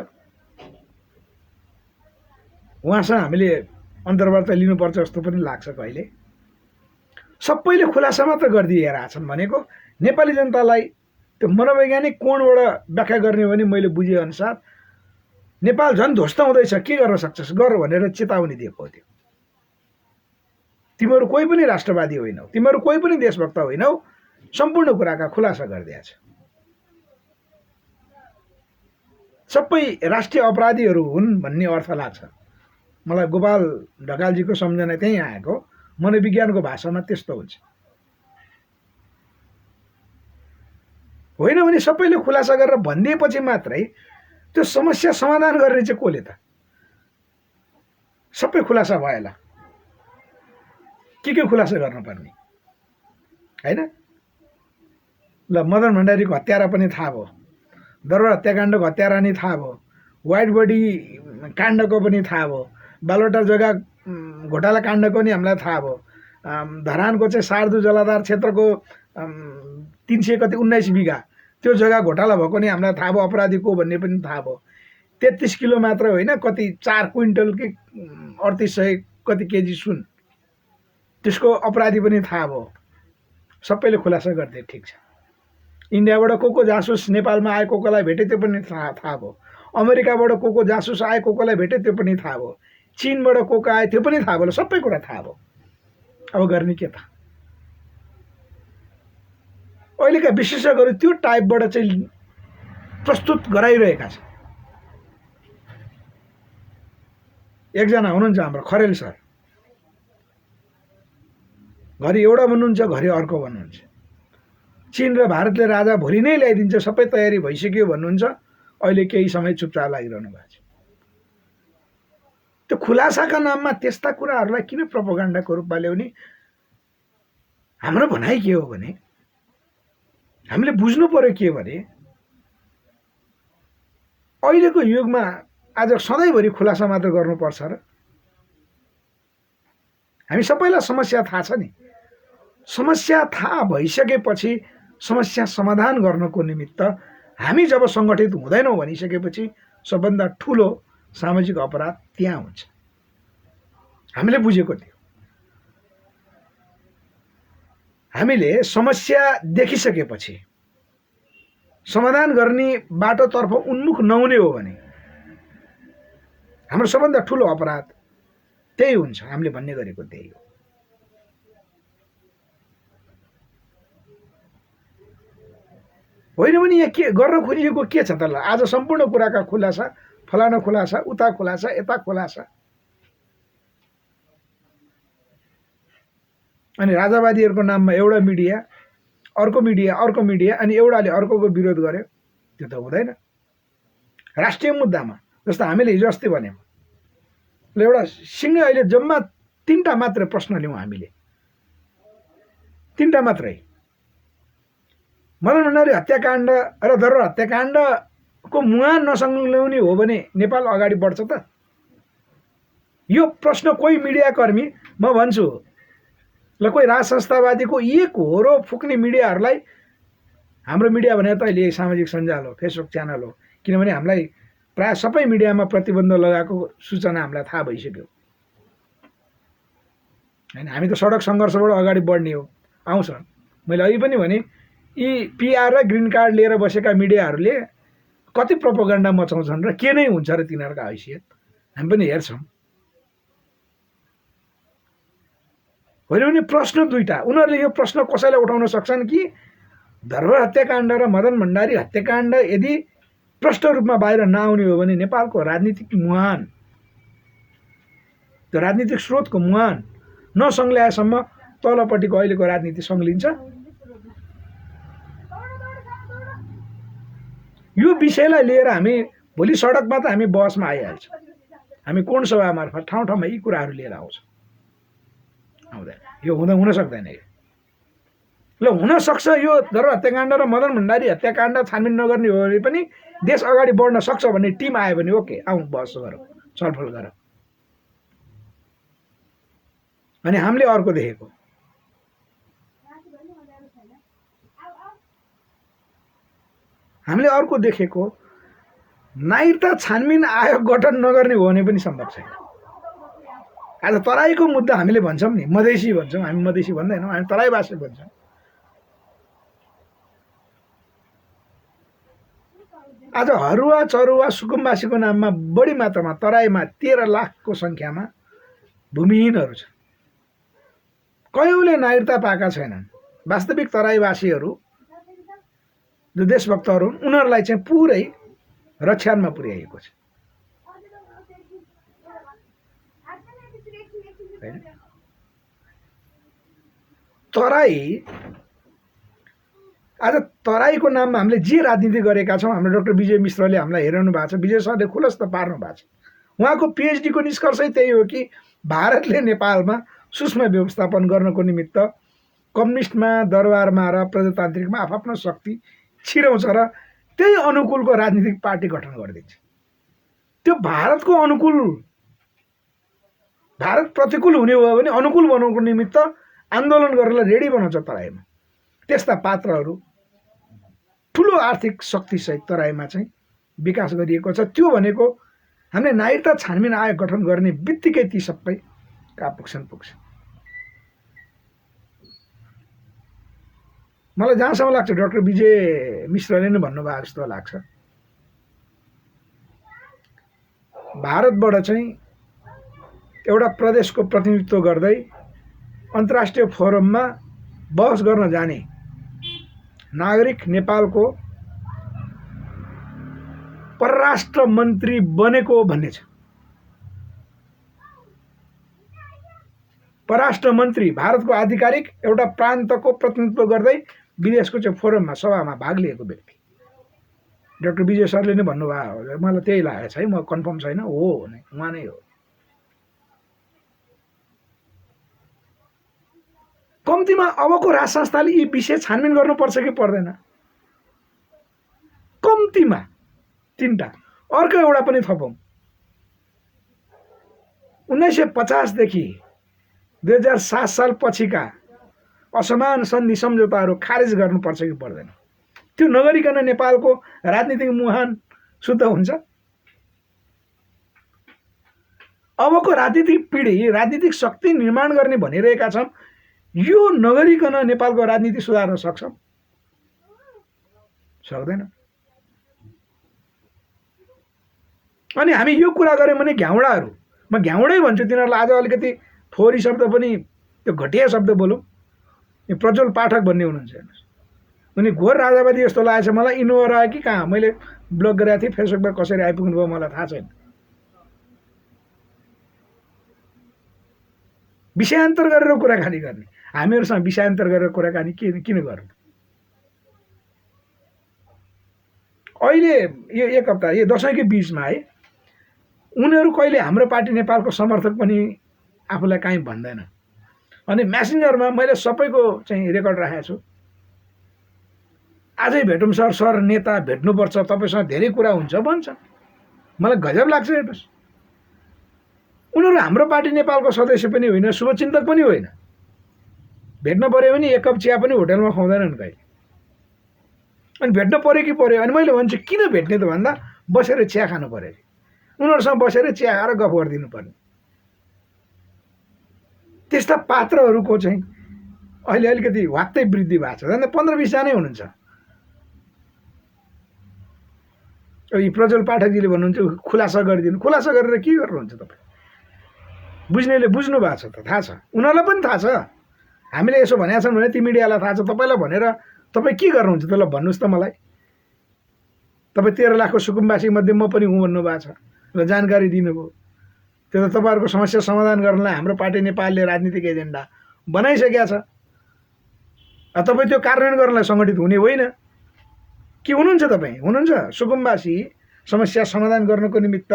[SPEAKER 1] उहाँसँग हामीले अन्तर्वार्ता लिनुपर्छ जस्तो पनि लाग्छ। कहिले सबैले खुलासा मात्र गरिदिइरहेछन् भनेको नेपाली जनतालाई त्यो मनोवैज्ञानिक कोणबाट व्याख्या गर्ने हो भने मैले बुझेअनुसार नेपाल झन् ध्वस्त हुँदैछ, के गर्न सक्छस् गर भनेर चेतावनी दिएको हो। त्यो तिमीहरू कोही पनि राष्ट्रवादी होइनौ, तिमीहरू कोही पनि देशभक्त होइनौ, सम्पूर्ण कुराका खुलासा गरिदिएछ। सबै राष्ट्रिय अपराधीहरू हुन् भन्ने अर्थ लाग्छ मलाई। गोपाल ढकालजीको सम्झना त्यहीँ आएको, मनोविज्ञानको भाषामा त्यस्तो हुन्छ। होइन भने सबैले खुलासा गरेर भनिदिएपछि मात्रै त्यो समस्या समाधान गर्ने चाहिँ कसले त? सबै खुलासा भएला, के खुलासा गर्नुपर्ने होइन? ल, मदन भण्डारीको हत्यारा पनि थाहा भयो, दरबार हत्याकाण्डको हत्यारा नि थाहा भयो, व्हाइट बडी काण्डको पनि थाहा भयो, बालुवाटार जग्गा घोटाला काण्डको नि हामीलाई थाहा भयो, धरानको चाहिँ सार्दु जलाधार क्षेत्रको 319 बिघा त्यो जग्गा घोटाला भएको नि हामीलाई थाहा भयो, अपराधी को भन्ने पनि थाहा भयो। 33 किलो मात्र होइन, कति 4 क्विन्टल कि 3800 कति केजी सुन, त्यसको अपराधी पनि थाहा भयो। सबैले खुलासा गर्थे, ठिक छ। इन्डियाबाट को जासुस नेपालमा आए, कोलाई भेटे त्यो पनि थाहा भयो। अमेरिकाबाट को जासुस आए, कोलाई भेटे त्यो पनि थाहा भयो। चीनबाट को आए त्यो पनि थाहा भयो। सबै कुरा थाहा भयो। अब गर्ने के त? अहिलेका विशेषज्ञहरू त्यो टाइपबाट चाहिँ प्रस्तुत गराइरहेका छन्। एकजना हुनुहुन्छ हाम्रो खरेल सर, घरि एउटा भन्नुहुन्छ, घरि अर्को भन्नुहुन्छ। चीन र भारतले राजा भोलि नै ल्याइदिन्छ, सबै तयारी भइसक्यो भन्नुहुन्छ। अहिले केही समय चुपचाप लागिरहनु भएको छ। त्यो खुलासाका नाममा त्यस्ता कुराहरूलाई किन प्रोपोगन्डाको रूपमा ल्याउने? हाम्रो भनाइ के हो भने हामीले बुझ्नु पर्यो के भने अहिलेको युगमा आज सधैँभरि खुलासा मात्र गर्नुपर्छ र? हामी सबैलाई समस्या थाहा छ नि। समस्या थाहा भइसकेपछि समस्या समाधान गर्नको निमित्त हामी जब सङ्गठित हुँदैनौँ भनिसकेपछि सबभन्दा ठुलो सामाजिक अपराध त्यहाँ हुन्छ। हामीले बुझेको थियो। हामीले समस्या देखिसकेपछि समाधान गर्ने बाटोतर्फ उन्मुख नहुने हो भने हाम्रो सबभन्दा ठुलो अपराध त्यही हुन्छ। हामीले भन्ने गरेको त्यही हो। होइन भने यहाँ के गर्न खोजिएको के छ त? ल, आज सम्पूर्ण कुराका खुलासा, फलाना खुलासा, उता खुलासा, यता खुलासा, अनि राजावादीहरूको नाममा एउटा मिडिया, अर्को मिडिया, अर्को मिडिया, अनि एउटाले अर्कोको विरोध गर्यो। त्यो त हुँदैन। राष्ट्रिय मुद्दामा जस्तो हामीले हिजो अस्ति भन्यौँ, ल, एउटा सिङ्गै अहिले जम्मा 3टा मात्र प्रश्न लिउँ हामीले, 3टा मात्रै। मदन भण्डारी हत्याकाण्ड र दरबार हत्याकाण्डको मुहान नसंलग्ने हो भने नेपाल अगाडि बढ्छ त? यो प्रश्न कोही मिडियाकर्मी, म भन्छु, ल, कोही राज संस्थावादीको एक होरो फुक्ने मिडियाहरूलाई, हाम्रो मिडिया भने त अहिले सामाजिक सञ्जाल हो, फेसबुक च्यानल हो, किनभने हामीलाई प्राय सबै मिडियामा प्रतिबन्ध लगाएको सूचना हामीलाई थाहा भइसक्यो हैन। हामी त सडक सङ्घर्षबाट अगाडि बढ्ने हो, आउँछ। मैले अघि पनि भने यी पिआर र ग्रिन कार्ड लिएर बसेका मिडियाहरूले कति प्रोपोगन्डा मचाउँछन् र के नै हुन्छ र तिनीहरूका हैसियत हामी पनि हेर्छौँ। होइन भने प्रश्न 2टा, उनीहरूले यो प्रश्न कसैलाई उठाउन सक्छन् कि दरबार हत्याकाण्ड र मदन भण्डारी हत्याकाण्ड यदि प्रष्ट रूपमा बाहिर नआउने हो भने नेपालको राजनीतिक मुहान, त्यो राजनीतिक स्रोतको मुहान नसङ्ल्याएसम्म तलपट्टिको अहिलेको राजनीति सङ्लिन्छ। यो विषयलाई लिएर हामी भोलि सडकमा त हामी बहसमा आइहाल्छ। हामी कोण सभा मार्फत ठाउँ ठाउँमा यी कुराहरू लिएर आउँछ, आउँदैन, यो हुन सक्दैन। यो ल हुनसक्छ, यो धर्म हत्याकाण्ड र मदन भण्डारी हत्याकाण्ड छानबिन नगर्ने हो भने पनि देश अगाडि बढ्न सक्छ भन्ने टिम आयो भने ओके, आउँ बहस गरौँ, छलफल गरौँ। अनि हामीले अर्को देखेको नागरिकता छानबिन आयोग गठन नगर्ने हो भने पनि सम्भव छैन। आज तराईको मुद्दा हामीले भन्छौँ नि, मधेसी भन्छौँ, हामी मधेसी भन्दैनौँ, हामी तराईवासी भन्छौँ। आज हरुवा चरुवा सुकुम्बासीको नाममा बढी मात्रामा तराईमा 13 लाखको सङ्ख्यामा भूमिहीनहरू छन्। कयौँले नागरिकता पाएका छैनन्। वास्तविक तराईवासीहरू जो देशभक्तहरू उनीहरूलाई चाहिँ पुरै रक्षामा पुर्याइएको छ। तराई आज तराईको नाममा हामीले जे राजनीति गरेका छौँ, हाम्रो डाक्टर विजय मिश्रले हामीलाई हेराउनु भएको छ, विजय सरले खुलस्त पार्नु भएको छ। उहाँको पिएचडीको निष्कर्षै त्यही हो कि भारतले नेपालमा सूक्ष्म व्यवस्थापन गर्नको निमित्त कम्युनिस्टमा, दरबारमा र प्रजातान्त्रिकमा आफ्नो शक्ति छिराउँछ र त्यही अनुकूलको राजनीतिक पार्टी गठन गरिदिन्छ। त्यो भारतको अनुकूल, भारत प्रतिकूल हुने हो भने अनुकूल बनाउनको निमित्त आन्दोलन गरेर रेडी बनाउँछ तराईमा। त्यस्ता पात्रहरू ठुलो आर्थिक शक्तिसहित तराईमा चाहिँ विकास गरिएको छ। त्यो भनेको हामीले नागरिकता छानबिन आयोग गठन गर्ने बित्तिकै ती सबै कहाँ पुग्छन्। मलाई जहाँसम्म लाग्छ डाक्टर विजय मिश्रले नै भन्नुभएको जस्तो लाग्छ, भारतबाट चाहिँ एउटा प्रदेशको प्रतिनिधित्व गर्दै अन्तर्राष्ट्रिय फोरममा बहस गर्न जाने नागरिक नेपालको परराष्ट्र मन्त्री बनेको भन्ने छ। परराष्ट्र मन्त्री भारतको आधिकारिक एउटा प्रान्तको प्रतिनिधित्व गर्दै विदेशको चाहिँ फोरममा सभामा भाग लिएको व्यक्ति डाक्टर विजय सरले नै भन्नुभयो। मलाई त्यही लागेको छ है, म कन्फर्म छैन, हो भने उहाँ नै हो। कम्तीमा अबको राज संस्थाले यी विषय छानबिन गर्नुपर्छ कि पर्दैन? कम्तीमा 3टा। अर्को एउटा पनि थपौँ, 1950 देखि 2007 साल पछिका असमान सन्धि सम्झौताहरू खारेज गर्नुपर्छ कि पर्दैन? त्यो नगरिकन नेपालको राजनीतिक मुहान शुद्ध हुन्छ? अबको राजनीतिक पिढी राजनीतिक शक्ति निर्माण गर्ने भनिरहेका छौँ, यो नगरिकन नेपालको राजनीति सुधार्न सक्छ? सक्दैन। अनि हामी यो कुरा गऱ्यौँ भने घ्याउडाहरू, म घ्याउडै भन्छु तिनीहरूलाई, आज अलिकति फोहोरी शब्द पनि त्यो घटिया शब्द बोलौँ, यो प्रज्वल पाठक भन्ने हुनुहुन्छ, उनी घोर राजावादी जस्तो लागेको छ मलाई। इनोभा आयो कि कहाँ, मैले ब्लग गरेको थिएँ, फेसबुकमा कसरी आइपुग्नु भयो मलाई थाहा छैन। विषयान्तर गरेर कुराकानी गर्ने, हामीहरूसँग विषयान्तर गरेर कुराकानी किन गर्नु? अहिले यो एक हप्ता यो दसैँको बिचमा है, उनीहरू कहिले हाम्रो पार्टी नेपालको समर्थक पनि आफूलाई काहीँ भन्दैन। अनि म्यासेन्जरमा मैले सबैको चाहिँ रेकर्ड राखेको छु। आजै भेटौँ सर नेता भेट्नुपर्छ, तपाईँसँग धेरै कुरा हुन्छ भन्छ। मलाई गजब लाग्छ। हेर्नुहोस्, उनीहरू हाम्रो पार्टी नेपालको सदस्य पनि होइन, शुभचिन्तक पनि होइन। भेट्न पऱ्यो भने एक कप चिया पनि होटलमा खुवाउँदैनन् कहिले। अनि भेट्न पऱ्यो कि पऱ्यो अनि मैले भन्छु किन भेट्ने त भन्दा बसेर चिया खानु पऱ्यो। उनीहरूसँग बसेर चिया खाएर गफ गरिदिनु पर्ने। त्यस्ता पात्रहरूको चाहिँ अहिले अलिकति वाक्कै वृद्धि भएको छ। झन् 15-20 जनै हुनुहुन्छ। यी प्रज्वल पाठकजीले भन्नुहुन्छ खुलासा गरिदिनु। खुलासा गरेर के गर्नुहुन्छ तपाईँ? बुझ्नेले बुझ्नु भएको छ त, थाहा छ, उनीहरूलाई पनि थाहा छ। हामीले यसो भनेका छौँ भने ती मिडियालाई थाहा छ। तपाईँलाई भनेर तपाईँ के गर्नुहुन्छ त? ल भन्नुहोस् त मलाई। तपाईँ 13 लाखको सुकुम्बासी मध्ये म पनि हुँ भन्नुभएको छ, ल जानकारी दिनुभयो। त्यो त तपाईँहरूको समस्या समाधान गर्नलाई हाम्रो पार्टी नेपालले राजनीतिक एजेन्डा बनाइसकेका छ। तपाईँ त्यो कार्यान्वयन गर्नलाई सङ्गठित हुने होइन के हुनुहुन्छ? तपाईँ हुनुहुन्छ सुकुम्बासी समस्या समाधान गर्नको निमित्त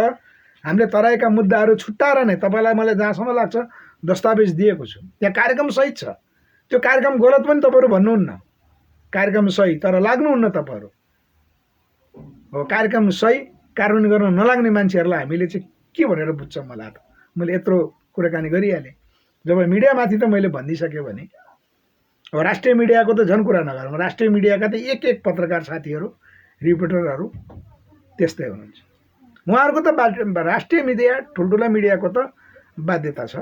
[SPEAKER 1] हामीले तराईका मुद्दाहरू छुट्टाएर नै तपाईँलाई मलाई जहाँसम्म लाग्छ दस्तावेज दिएको छु। त्यहाँ कार्यक्रम सही छ। त्यो कार्यक्रम गलत पनि तपाईँहरू भन्नुहुन्न, कार्यक्रम सही तर लाग्नुहुन्न तपाईँहरू। हो कार्यक्रम सही कार्यान्वयन गर्न नलाग्ने मान्छेहरूलाई हामीले चाहिँ के भनेर बुझ्छ? मलाई त मैले यत्रो कुराकानी गरिहालेँ। जब मिडियामाथि त मैले भनिदिइसकेँ भने अब राष्ट्रिय मिडियाको त झन् कुरा नगरौँ। राष्ट्रिय मिडियाका त एक एक पत्रकार साथीहरू रिपोर्टरहरू त्यस्तै हुनुहुन्छ। उहाँहरूको त राष्ट्रिय मिडिया ठुल्ठुला मिडियाको त बाध्यता छ,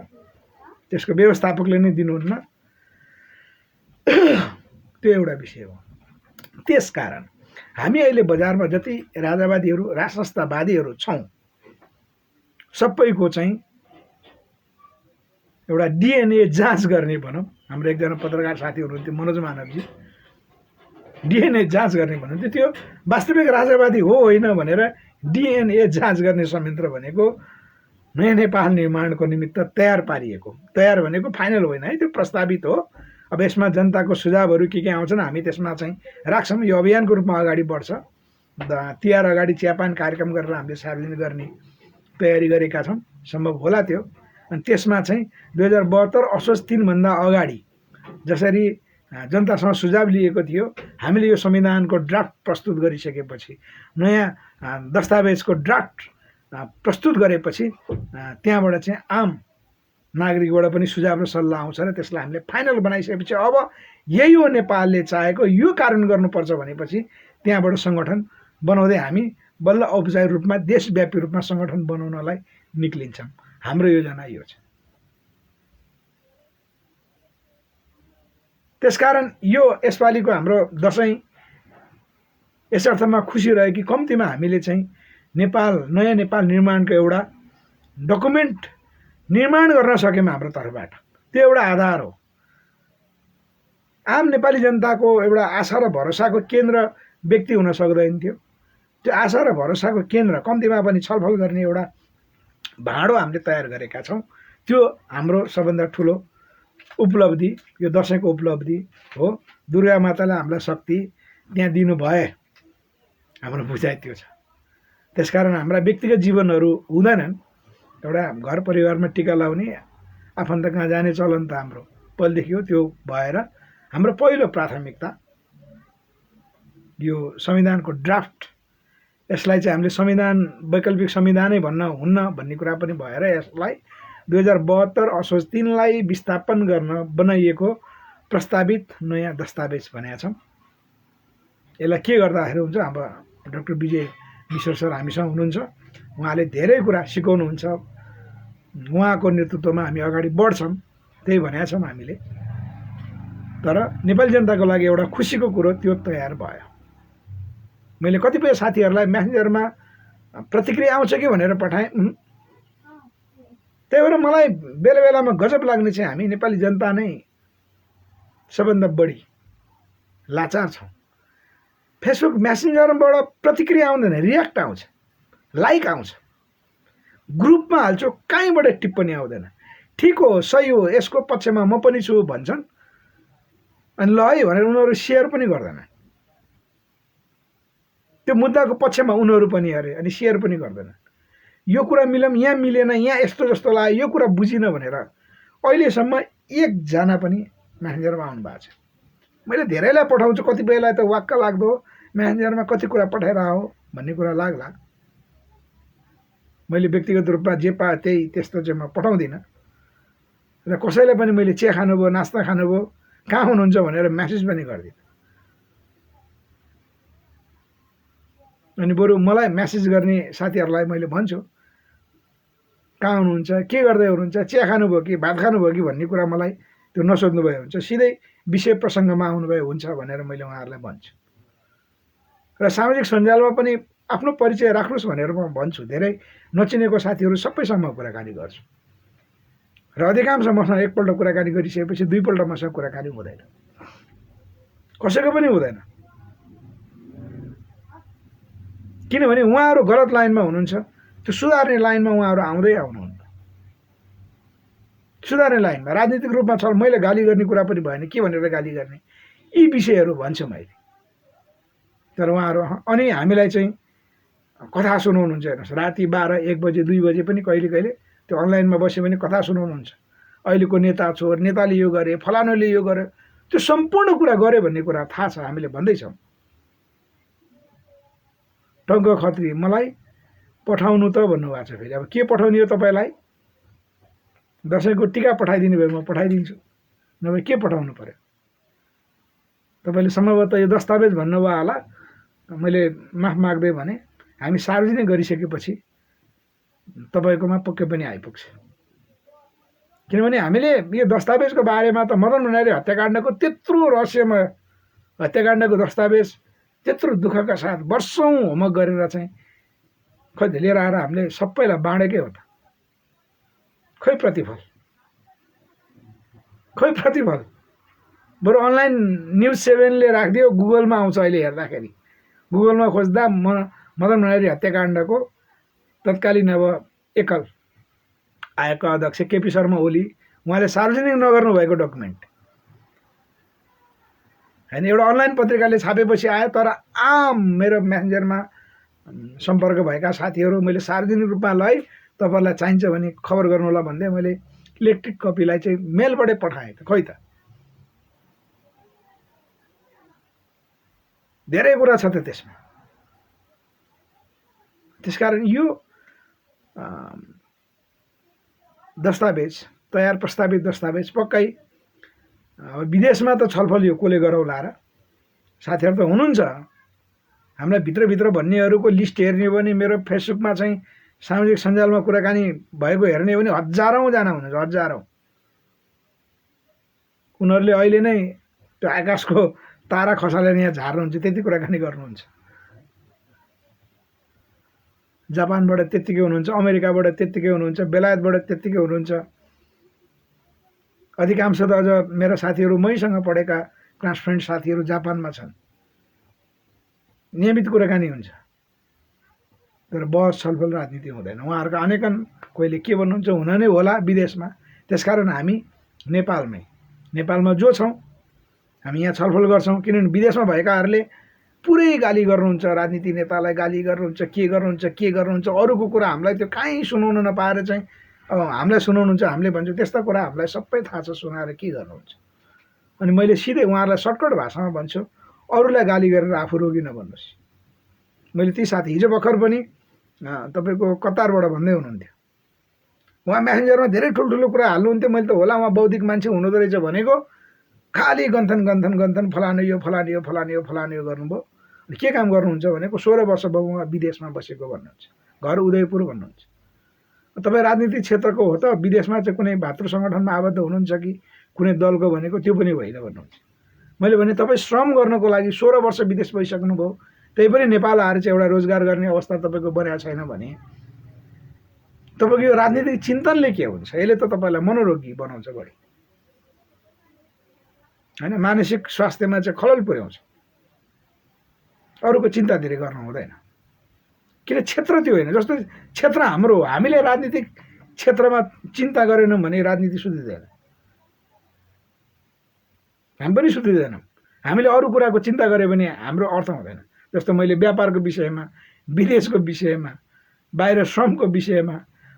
[SPEAKER 1] त्यसको व्यवस्थापकले नै दिनुहुन्न। त्यो एउटा विषय हो। त्यसकारण हामी अहिले बजारमा जति राजावादीहरू राष्ट्रवादीहरू छौँ सबैको चाहिँ एउटा डिएनए जाँच गर्ने भनौँ। हाम्रो एकजना पत्रकार साथी हुनुहुन्थ्यो मनोज मानवजी, डिएनए जाँच गर्ने भन्नुहुन्थ्यो। त्यो वास्तविक राजावादी हो होइन भनेर डिएनए जाँच गर्ने संयन्त्र भनेको नयाँ नेपाल निर्माणको निमित्त तयार पारिएको, तयार भनेको फाइनल होइन है, त्यो प्रस्तावित हो। अब यसमा जनताको सुझावहरू के आउँछन् हामी त्यसमा चाहिँ राख्छौँ। यो अभियानको रूपमा अगाडि बढ्छ। तिहार अगाडि चियापान कार्यक्रम गरेर हामीले सार्वजनिक गर्ने तयारी गरेका छौँ, सम्भव होला त्यो। अनि त्यसमा चाहिँ 2072 असोज 3 भन्दा अगाडि जसरी जनतासँग सुझाव लिएको थियो, हामीले यो संविधानको ड्राफ्ट प्रस्तुत गरिसकेपछि, नयाँ दस्तावेजको ड्राफ्ट प्रस्तुत गरेपछि त्यहाँबाट चाहिँ आम नागरिकबाट पनि सुझाव र सल्लाह आउँछ र त्यसलाई हामीले फाइनल बनाइसकेपछि अब यही हो नेपालले चाहेको, यो कार्यान्वयन गर्नुपर्छ भनेपछि त्यहाँबाट सङ्गठन बनाउँदै हामी बल्ल औपचारिक रूपमा देशव्यापी रूपमा सङ्गठन बनाउनलाई निक्लिन्छौँ। हाम्रो योजना यो छ। त्यसकारण यो यसपालिको हाम्रो दसैँ यस अर्थमा खुसी रह्यो कि कम्तीमा हामीले चाहिँ नेपाल नयाँ नेपाल निर्माणको एउटा डकुमेन्ट निर्माण गर्न सक्यौँ हाम्रो तर्फबाट। त्यो एउटा आधार हो। आम नेपाली जनताको एउटा आशा र भरोसाको केन्द्र व्यक्ति हुन सक्दैन थियो। त्यो आशा र भरोसाको केन्द्र कम्तीमा पनि छलफल गर्ने एउटा भाँडो हामीले तयार गरेका छौँ। त्यो हाम्रो सबभन्दा ठुलो उपलब्धि, यो दसैँको उपलब्धि हो। दुर्गा माताले हामीलाई शक्ति त्यहाँ दिनुभए हाम्रो बुझाइ त्यो छ। त्यसकारण हाम्रा व्यक्तिगत जीवनहरू हुँदैनन्। एउटा घर परिवारमा टिका लाउने आफन्त कहाँ जाने चलन त हाम्रो पहिलेदेखि हो। त्यो भएर हाम्रो पहिलो प्राथमिकता यो संविधानको ड्राफ्ट, यसलाई चाहिँ हामीले संविधान वैकल्पिक संविधानै भन्न हुन्न भन्ने कुरा पनि भएर यसलाई 2072 असोज 3 लाई विस्थापन गर्न बनाइएको प्रस्तावित नयाँ दस्तावेज भनेका छौँ। यसलाई के गर्दाखेरि हुन्छ, हाम्रो डाक्टर विजय मिश्र सर हामीसँग हुनुहुन्छ, उहाँले धेरै कुरा सिकाउनुहुन्छ। उहाँको नेतृत्वमा हामी अगाडि बढ्छौँ, त्यही भनेका छौँ हामीले। तर नेपाली जनताको लागि एउटा खुसीको कुरो त्यो तयार भयो। मैले कतिपय साथीहरूलाई म्यासेन्जरमा प्रतिक्रिया आउँछ कि भनेर पठाएँ। त्यही भएर मलाई बेला बेलामा गजब लाग्ने चाहिँ हामी नेपाली जनता नै सबभन्दा बढी लाचार छौँ। फेसबुक म्यासेन्जरबाट प्रतिक्रिया आउँदैन, रियाक्ट आउँछ, लाइक आउँछ, ग्रुपमा हाल्छु, कहीँबाट टिप्पणी आउँदैन। ठिक हो, सही हो, यसको पक्षमा म पनि छु भन्छन्, अनि ल है भनेर उनीहरू सेयर पनि गर्दैन। त्यो मुद्दाको पक्षमा उनीहरू पनि अरे अनि सेयर पनि गर्दैन। यो कुरा मिलौँ, यहाँ मिलेन, यहाँ यस्तो जस्तो लाग्यो, यो कुरा बुझिनँ भनेर अहिलेसम्म एकजना पनि म्यासेन्जरमा आउनु भएको छ। मैले धेरैलाई पठाउँछु, कतिपयलाई त वाक्क लाग्दो म्यासेन्जरमा कति कुरा पठाएर हो भन्ने कुरा लाग्ला। मैले व्यक्तिगत रूपमा जे पाएँ त्यही त्यस्तो चाहिँ म पठाउँदिनँ। र कसैलाई पनि मैले चिया खानुभयो, नास्ता खानुभयो, कहाँ हुनुहुन्छ भनेर म्यासेज पनि गर्दिनँ। अनि बरु मलाई म्यासेज गर्ने साथीहरूलाई मैले भन्छु, कहाँ हुनुहुन्छ, के गर्दै हुनुहुन्छ, चिया खानुभयो कि भात खानुभयो कि भन्ने कुरा मलाई त्यो नसोध्नु भए हुन्छ, सिधै विषय प्रसङ्गमा आउनुभए हुन्छ भनेर मैले उहाँहरूलाई भन्छु। र सामाजिक सञ्जालमा पनि आफ्नो परिचय राख्नुहोस् भनेर म भन्छु। धेरै नचिनेको साथीहरू सबैसँग कुराकानी गर्छु र अधिकांश मसँग एकपल्ट कुराकानी गरिसकेपछि दुईपल्ट मसँग कुराकानी हुँदैन, कसैको पनि हुँदैन। किनभने उहाँहरू गलत लाइनमा हुनुहुन्छ, त्यो सुधार्ने लाइनमा उहाँहरू आउँदै आउनुहुन्न। सुधार्ने लाइनमा राजनीतिक रूपमा छ। मैले गाली गर्ने कुरा पनि भएन, के भनेर गाली गर्ने, यी विषयहरू भन्छु मैले। तर उहाँहरू अनि हामीलाई चाहिँ कथा सुनाउनुहुन्छ। हेर्नुहोस्, राति 12, 1 बजे 2 बजे पनि कहिले कहिले त्यो अनलाइनमा बस्यो भने कथा सुनाउनुहुन्छ। अहिलेको नेता चोर, नेताले यो गरे, फलानुले यो गरे, त्यो सम्पूर्ण कुरा गरे भन्ने कुरा थाहा छ, हामीले भन्दैछौँ। टङ्क खत्री मलाई पठाउनु त भन्नुभएको छ। फेरि अब के पठाउने हो तपाईँलाई? दसैँको टिका पठाइदिनु भयो म पठाइदिन्छु, नभए के पठाउनु पर्यो? तपाईँले सम्भवतः यो दस्तावेज भन्नुभयो होला, मैले माफ माग्दै भने हामी सार्वजनिक गरिसकेपछि तपाईँकोमा पक्कै पनि आइपुग्छ। किनभने हामीले यो दस्तावेजको बारेमा त मदन भण्डारी हत्याकाण्डको त्यत्रो रहस्यमय हत्याकाण्डको दस्तावेज त्यत्रो दुःखका साथ वर्षौँ होमवर्क गरेर चाहिँ खै लिएर आएर हामीले सबैलाई बाँडेकै हो त। खै प्रतिफल, खै प्रतिफल। बरु अनलाइन न्युज 7ले राखिदियो, गुगलमा आउँछ अहिले हेर्दाखेरि। गुगलमा खोज्दा मदन भण्डारी हत्याकाण्डको तत्कालीन अब एकल आयोगका अध्यक्ष केपी शर्मा ओली, उहाँले सार्वजनिक नगर्नु भएको डकुमेन्ट होइन, एउटा अनलाइन पत्रिकाले छापेपछि आयो। तर आम मेरो मेसेन्जरमा सम्पर्क भएका साथीहरू मैले सार्वजनिक रूपमा लगाइ तपाईँहरूलाई चाहिन्छ भने खबर गर्नु होला भन्दै मैले इलेक्ट्रिक कपीलाई चाहिँ मेलबाटै पठाएँ। त खै त धेरै कुरा छ त त्यसमा। त्यसकारण यो दस्तावेज तयार प्रस्तावित दस्तावेज पक्कै अब विदेशमा त छलफल यो कसले गरौँला र? साथीहरू त हुनुहुन्छ हामीलाई भित्रभित्र भन्नेहरूको लिस्ट हेर्ने हो भने मेरो फेसबुकमा चाहिँ सामाजिक सञ्जालमा कुराकानी भएको हेर्ने हो भने हजारौँ जना हुनुहुन्छ, हजारौँ। उनीहरूले अहिले नै त्यो आकाशको तारा खसालेर यहाँ झार्नुहुन्छ, त्यति कुराकानी गर्नुहुन्छ। जापानबाट त्यत्तिकै हुनुहुन्छ, अमेरिकाबाट त्यत्तिकै हुनुहुन्छ, बेलायतबाट त्यत्तिकै हुनुहुन्छ। अधिकांश त अझ मेरा साथीहरू मैसँग पढेका क्लास फ्रेन्ड साथीहरू जापानमा छन्, नियमित कुराकानी हुन्छ। तर बहस छलफल राजनीति हुँदैन। उहाँहरूको अनेकन कोहीले के भन्नुहुन्छ, हुन नै होला विदेशमा। त्यसकारण हामी नेपालमा जो छौँ हामी यहाँ छलफल गर्छौँ। किनभने विदेशमा भएकाहरूले पुरै गाली गर्नुहुन्छ, राजनीति नेतालाई गाली गर्नुहुन्छ, के गर्नुहुन्छ, अरूको कुरा हामीलाई त्यो काहीँ सुनाउन नपाएर चाहिँ अब हामीलाई सुनाउनुहुन्छ। हामीले भन्छौँ त्यस्ता कुरा हामीलाई सबै थाहा छ, सुनाएर के गर्नुहुन्छ। अनि मैले सिधै उहाँहरूलाई सर्टकट भाषामा भन्छु, अरूलाई गाली गरेर आफू रोगी नबन्नुहोस्। मैले ती साथी हिजो भर्खर पनि तपाईँको कतारबाट भन्दै हुनुहुन्थ्यो, उहाँ मेसेन्जरमा धेरै ठुल्ठुलो कुरा हाल्नुहुन्थ्यो। मैले त होला उहाँ बौद्धिक मान्छे हुनुहुँदो रहेछ भनेको, खालि गन्थन फलाने यो गर्नुभयो। के काम गर्नुहुन्छ भनेको 16 वर्ष भयो उहाँ विदेशमा बसेको भन्नुहुन्छ, घर उदयपुर भन्नुहुन्छ। तपाईँ राजनीतिक क्षेत्रको हो त, विदेशमा चाहिँ कुनै भातृ सङ्गठनमा आबद्ध हुनुहुन्छ कि कुनै दलको भनेको त्यो पनि होइन भन्नुहुन्छ। मैले भने तपाईँ श्रम गर्नको लागि 16 वर्ष विदेश गइसक्नुभयो, त्यही पनि नेपाल आएर चाहिँ एउटा रोजगार गर्ने अवस्था तपाईँको बनेको छैन भने तपाईँको यो राजनीतिक चिन्तनले के हुन्छ? यसले त तपाईँलाई मनोरोगी बनाउँछ बढी होइन, मानसिक स्वास्थ्यमा चाहिँ खलल पुर्याउँछ। अरूको चिन्ता धेरै गर्नु हुँदैन, किन क्षेत्र त्यो होइन। जस्तो क्षेत्र हाम्रो हो, हामीले राजनीतिक क्षेत्रमा चिन्ता गरेनौँ भने राजनीति सुधिँदैन, हामी पनि सुधिँदैनौँ। हामीले अरू कुराको चिन्ता गऱ्यो भने हाम्रो अर्थ हुँदैन। जस्तो मैले व्यापारको विषयमा, विदेशको विषयमा, बाहिर श्रमको विषयमा,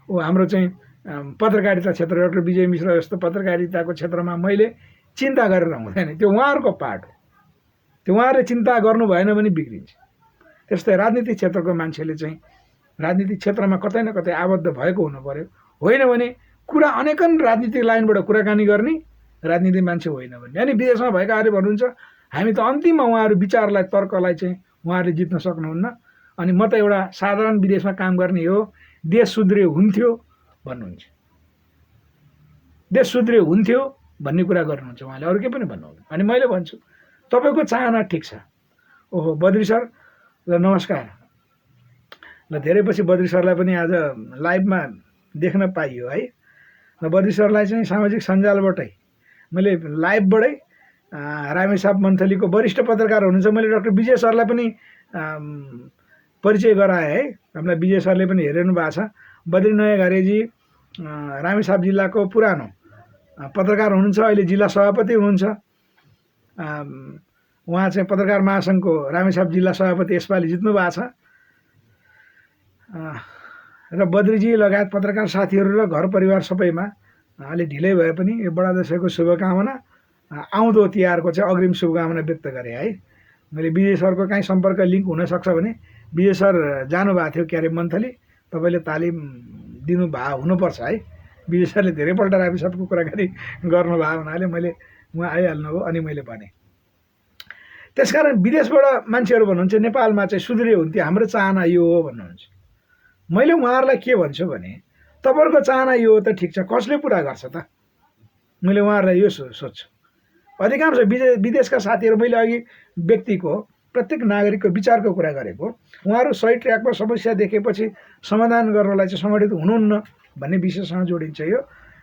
[SPEAKER 1] हाम्रो चाहिँ पत्रकारिता क्षेत्र डाक्टर विजय मिश्र जस्तो पत्रकारिताको क्षेत्रमा मैले चिन्ता गरेर हुँदैन, त्यो उहाँहरूको पार्ट हो। त्यो उहाँहरूले चिन्ता गर्नु भएन भने बिग्रिन्छ। त्यस्तै राजनीतिक क्षेत्रको मान्छेले चाहिँ राजनीतिक क्षेत्रमा कतै न कतै आबद्ध भएको हुनु पर्यो। होइन भने कुरा अनेकन राजनीतिक लाइनबाट कुराकानी गर्ने राजनीतिक मान्छे होइन भने। अनि विदेशमा भएकाहरूले भन्नुहुन्छ हामी त अन्तिममा उहाँहरू विचारलाई, तर्कलाई चाहिँ उहाँहरूले जित्न सक्नुहुन्न, अनि म त एउटा साधारण विदेशमा काम गर्ने हो, देश सुध्रियो हुन्थ्यो भन्नुहुन्छ। देश सुध्रियो हुन्थ्यो भन्ने कुरा गर्नुहुन्छ उहाँले, अरू केही पनि भन्नुहुन्न। अनि मैले भन्छु तपाईँको चाहना ठिक छ। ओहो बद्री सर, ल नमस्कार। ल धेरै पछि बद्री सरलाई पनि आज लाइभमा देख्न पाइयो है। ल बद्री सरलाई चाहिँ सामाजिक सञ्जालबाटै मैले लाइभबाटै रामेछाप मन्थलीको वरिष्ठ पत्रकार हुनुहुन्छ। मैले डाक्टर विजय सरलाई पनि परिचय गराएँ है। हामीलाई विजय सरले पनि हेरिनु भएको छ। बद्री नयाँ घारेजी रामेछाप जिल्लाको पुरानो पत्रकार हुनुहुन्छ, अहिले जिल्ला सभापति हुनुहुन्छ। उहाँ चाहिँ पत्रकार महासङ्घको रामेछाप जिल्ला सभापति यसपालि जित्नु भएको छ। र बद्रीजी लगायत पत्रकार साथीहरू र घर परिवार सबैमा अलि ढिलै भए पनि यो बडा दशैँको शुभकामना, आउँदो तिहारको चाहिँ अग्रिम शुभकामना व्यक्त गरेँ है। मैले विजय सरको काहीँ सम्पर्क लिङ्क हुनसक्छ भने, विजय सर जानुभएको थियो क्यारे मन्थली, तपाईँले तालिम दिनुभएको हुनुपर्छ है। विजय सरले धेरैपल्ट रामेछापको कुराकानी गर्नुभएको हुनाले मैले उहाँ आइहाल्नुभयो अनि मैले भने। त्यसकारण विदेशबाट मान्छेहरू भन्नुहुन्छ नेपालमा चाहिँ सुध्रियो हुन्थ्यो, हाम्रो चाहना यो हो भन्नुहुन्छ। मैले उहाँहरूलाई के भन्छु भने, तपाईँहरूको चाहना यो हो त ठिक छ, कसले पुरा गर्छ त? मैले उहाँहरूलाई यो सोध्छु। अधिकांश विदेशका साथीहरू, मैले अघि व्यक्तिको प्रत्येक नागरिकको विचारको कुरा गरेको, उहाँहरू सही ट्र्याकमा समस्या देखेपछि समाधान गर्नलाई चाहिँ सङ्गठित हुनुहुन्न भन्ने विषयसँग जोडिन्छ। यो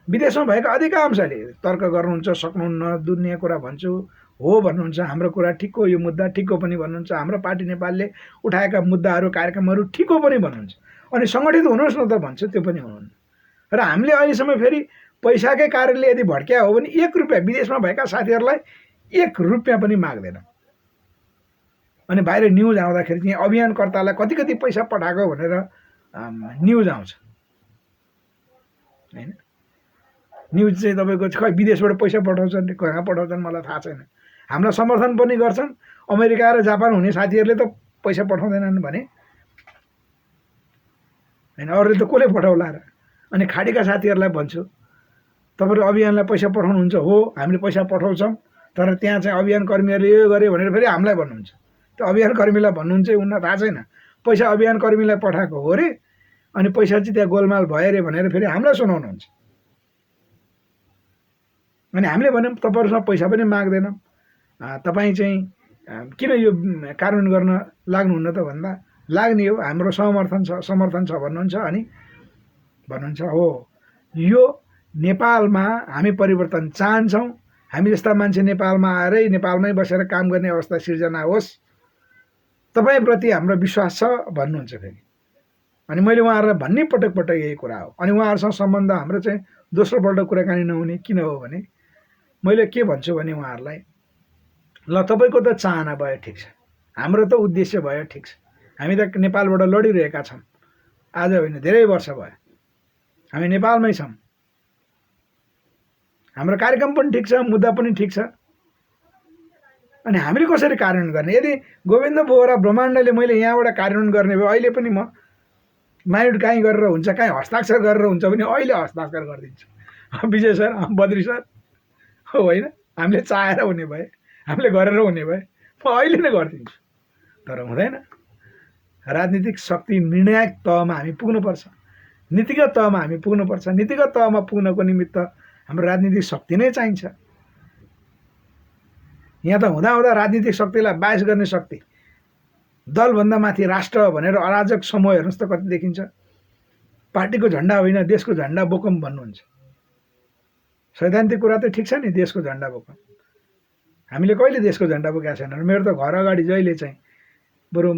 [SPEAKER 1] विदेशमा भएका अधिकांशले तर्क गर्नुहुन्छ, सक्नुहुन्न, दुनियाँ कुरा भन्छु हो भन्नुहुन्छ, हाम्रो कुरा ठिक हो, यो मुद्दा ठिक हो पनि भन्नुहुन्छ, हाम्रो पार्टी नेपालले उठाएका मुद्दाहरू कार्यक्रमहरू ठिक हो पनि भन्नुहुन्छ, अनि सङ्गठित हुनुहोस् न त भन्छ, त्यो पनि हुनुहुन्न। र हामीले अहिलेसम्म फेरि पैसाकै कारणले यदि भड्क्या हो भने 1 रुपियाँ विदेशमा भएका साथीहरूलाई 1 रुपियाँ पनि माग्दैन। अनि बाहिर न्युज आउँदाखेरि चाहिँ अभियानकर्तालाई कति कति पैसा पठाएको भनेर न्युज आउँछ हैन। न्युज चाहिँ तपाईँको खै विदेशबाट पैसा पठाउँछन्, कहाँ पठाउँछन् मलाई थाहा छैन। हामीलाई समर्थन पनि गर्छन्, अमेरिका र जापान हुने साथीहरूले त पैसा पठाउँदैनन् भने हैन, अरूले त कसले पठाउला र। अनि खाडीका साथीहरूलाई भन्छु, तपाईँहरू अभियानलाई पैसा पठाउनुहुन्छ हो, हामीले पैसा पठाउँछौँ, तर त्यहाँ चाहिँ अभियान कर्मीहरूले यो गर्यो भनेर फेरि हामीलाई भन्नुहुन्छ। त्यो अभियान कर्मीलाई भन्नुहुन्छ उनीलाई थाहा छैन, पैसा अभियान कर्मीलाई पठाएको हो रे, अनि पैसा चाहिँ त्यहाँ गोलमाल भयो अरे भनेर फेरि हामीलाई सुनाउनुहुन्छ। अनि हामीले भन्यौँ तपाईँहरूसँग पैसा पनि माग्दैनौँ, तपाईँ चाहिँ किन यो कार्यान्वयन गर्न लाग्नुहुन्न त भन्दा, लाग्ने हो, हाम्रो समर्थन छ भन्नुहुन्छ। अनि भन्नुहुन्छ हो, यो नेपालमा हामी परिवर्तन चाहन्छौँ, हामी जस्ता मान्छे नेपालमा आएरै नेपालमै बसेर काम गर्ने अवस्था सिर्जना होस्, तपाईँप्रति हाम्रो विश्वास छ भन्नुहुन्छ फेरि। अनि मैले उहाँहरूलाई भन्ने पटक पटक यही कुरा हो। अनि उहाँहरूसँग सम्बन्ध हाम्रो चाहिँ दोस्रोपल्ट कुराकानी नहुने किन हो भने, मैले के भन्छु भने उहाँहरूलाई, ल तपाईँको त चाहना भयो ठिक छ, हाम्रो त उद्देश्य भयो ठिक छ, हामी त नेपालबाट लडिरहेका छौँ, आज होइन धेरै वर्ष भयो हामी नेपालमै छौँ, हाम्रो कार्यक्रम पनि ठिक छ, मुद्दा पनि ठिक छ, अनि हामीले कसरी कार्यान्वयन गर्ने? यदि गोविन्द बोहरा ब्रह्माण्डले मैले यहाँबाट कार्यान्वयन गर्ने भए अहिले पनि म माइन्ड काहीँ गरेर हुन्छ, काहीँ हस्ताक्षर गरेर हुन्छ भने अहिले हस्ताक्षर गरिदिन्छु। विजय सर, बद्री सर हो होइन, हामीले चाहेर हुने भए, हामीले गरेर हुने भए म अहिले नै गरिदिन्छु, तर हुँदैन। राजनीतिक शक्ति निर्णायक तहमा हामी पुग्नुपर्छ, नीतिगत तहमा हामी पुग्नुपर्छ। नीतिगत तहमा पुग्नको निमित्त हाम्रो राजनीतिक शक्ति नै चाहिन्छ। यहाँ त हुँदा राजनीतिक शक्तिलाई बायस गर्ने शक्ति, दलभन्दा माथि राष्ट्र भनेर अराजक समूह हेर्नुहोस् त कति देखिन्छ। पार्टीको झन्डा होइन देशको झन्डा बोकौँ भन्नुहुन्छ। सैद्धान्तिक कुरा त ठिक छ नि, देशको झन्डा बोकौँ, हामीले कहिले देशको झन्डा बोकेका छैनौँ। मेरो त घर अगाडि जहिले चाहिँ बरु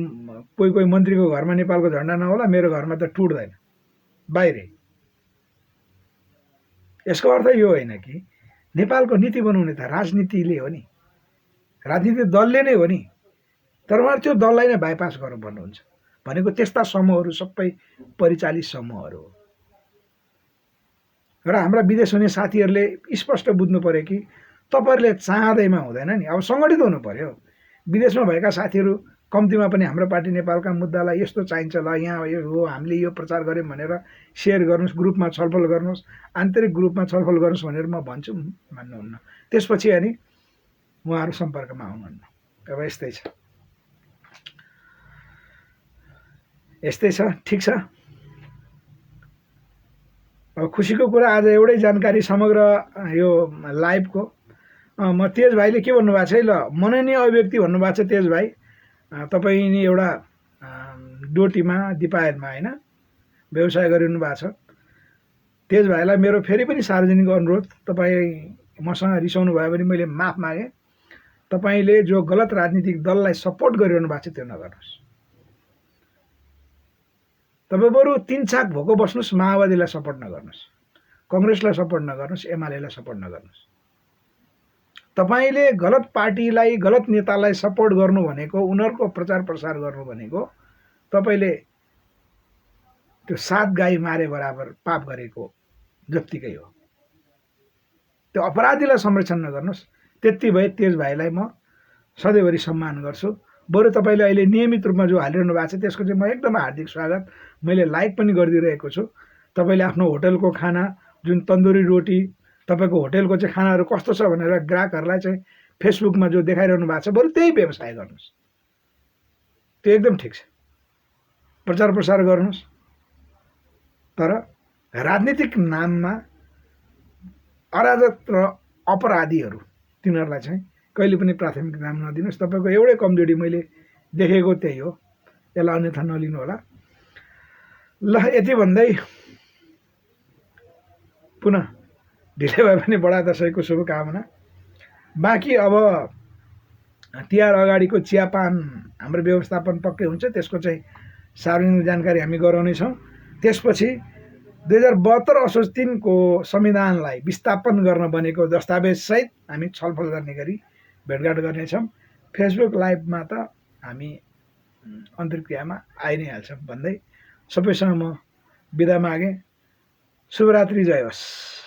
[SPEAKER 1] कोही कोही मन्त्रीको घरमा नेपालको झन्डा नहोला, मेरो घरमा त टुट्दैन बाहिरै। यसको अर्थ यो होइन कि नेपालको नीति बनाउने त राजनीतिले हो नि, राजनीतिक दलले नै हो नि, तर उहाँहरू त्यो दललाई नै बाइपास गरौँ भन्नुहुन्छ। भनेको त्यस्ता समूहहरू सबै परिचालित समूहहरू हो। र हाम्रा विदेश हुने साथीहरूले स्पष्ट बुझ्नु पर्यो कि तपाईँहरूले चाहँदैमा हुँदैन नि, अब सङ्गठित हुनु पर्यो। विदेशमा भएका साथीहरू कम्तीमा पनि हाम्रो पार्टी नेपालका मुद्दालाई यस्तो चाहिन्छ, ल यहाँ यो हो, हामीले यो प्रचार गऱ्यौँ भनेर सेयर गर्नुहोस्, ग्रुपमा छलफल गर्नुहोस्, आन्तरिक ग्रुपमा छलफल गर्नुहोस् भनेर म भन्छु, भन्नुहुन्न। त्यसपछि अनि उहाँहरू सम्पर्कमा आउनुहुन्न। अब यस्तै छ, यस्तै छ, ठिक छ। अब खुसीको कुरा आज एउटै जानकारी समग्र यो लाइभको, म तेज भाइले के भन्नुभएको छ है, ल मननीय अभिव्यक्ति भन्नुभएको छ तेज भाइ, तपाईँ नि एउटा डोटीमा दिपायतमा होइन व्यवसाय गरिनु भएको छ। तेज भाइलाई मेरो फेरि पनि सार्वजनिक अनुरोध, तपाईँ मसँग रिसाउनु भयो भने मैले माफ मागेँ। तपाईँले जो गलत राजनीतिक दललाई सपोर्ट गरिरहनु भएको छ त्यो नगर्नुहोस्। तपाईँ बरु 3 छाक भोको बस्नुहोस्, माओवादीलाई सपोर्ट नगर्नुहोस्। कङ्ग्रेसलाई सपोर्ट नगर्नुहोस्, एमालेलाई सपोर्ट नगर्नुहोस्। तपाईँले गलत पार्टीलाई, गलत नेतालाई सपोर्ट गर्नु भनेको, उनीहरूको प्रचार प्रसार गर्नु भनेको तपाईँले त्यो 7 गाई मारे बराबर पाप गरेको जत्तिकै हो। त्यो अपराधीलाई संरक्षण नगर्नुहोस्। त्यति भए तेज भाइलाई म सधैँभरि सम्मान गर्छु। बरु तपाईँले अहिले नियमित रूपमा जो हालिरहनु भएको छ त्यसको चाहिँ म एकदम हार्दिक स्वागत, मैले लाइक पनि गरिदिइरहेको छु। तपाईँले आफ्नो होटलको खाना, जुन तन्दुरी रोटी, तपाईँको होटलको चाहिँ खानाहरू कस्तो छ भनेर ग्राहकहरूलाई चाहिँ फेसबुकमा जो देखाइरहनु भएको छ, बरु त्यही व्यवसाय गर्नुहोस्। त्यो एकदम ठिक छ, प्रचार प्रसार गर्नुहोस्। तर राजनीतिक नाममा अराजक र अपराधीहरू तिनीहरूलाई चाहिँ कहिले पनि प्राथमिक नाम नदिनुहोस्। तपाईँको एउटै कमजोरी मैले देखेको त्यही हो, यसलाई अन्यथा नलिनु होला। ल, यति भन्दै पुनः ढिलै भए पनि बडा दसैँको शुभकामना। बाँकी अब तिहार अगाडिको चियापान हाम्रो व्यवस्थापन पक्कै हुन्छ, त्यसको चाहिँ सार्वजनिक जानकारी हामी गराउनेछौँ। त्यसपछि 2072 असोज 3 को संविधानलाई विस्थापन गर्न बनेको दस्तावेजसहित हामी छलफल गर्ने गरी भेटघाट गर्नेछौँ। फेसबुक लाइभमा त हामी अन्तर्क्रियामा आइ नै हाल्छौँ भन्दै सबैसँग म बिदा मागेँ। शुभरात्रि, जय होस्।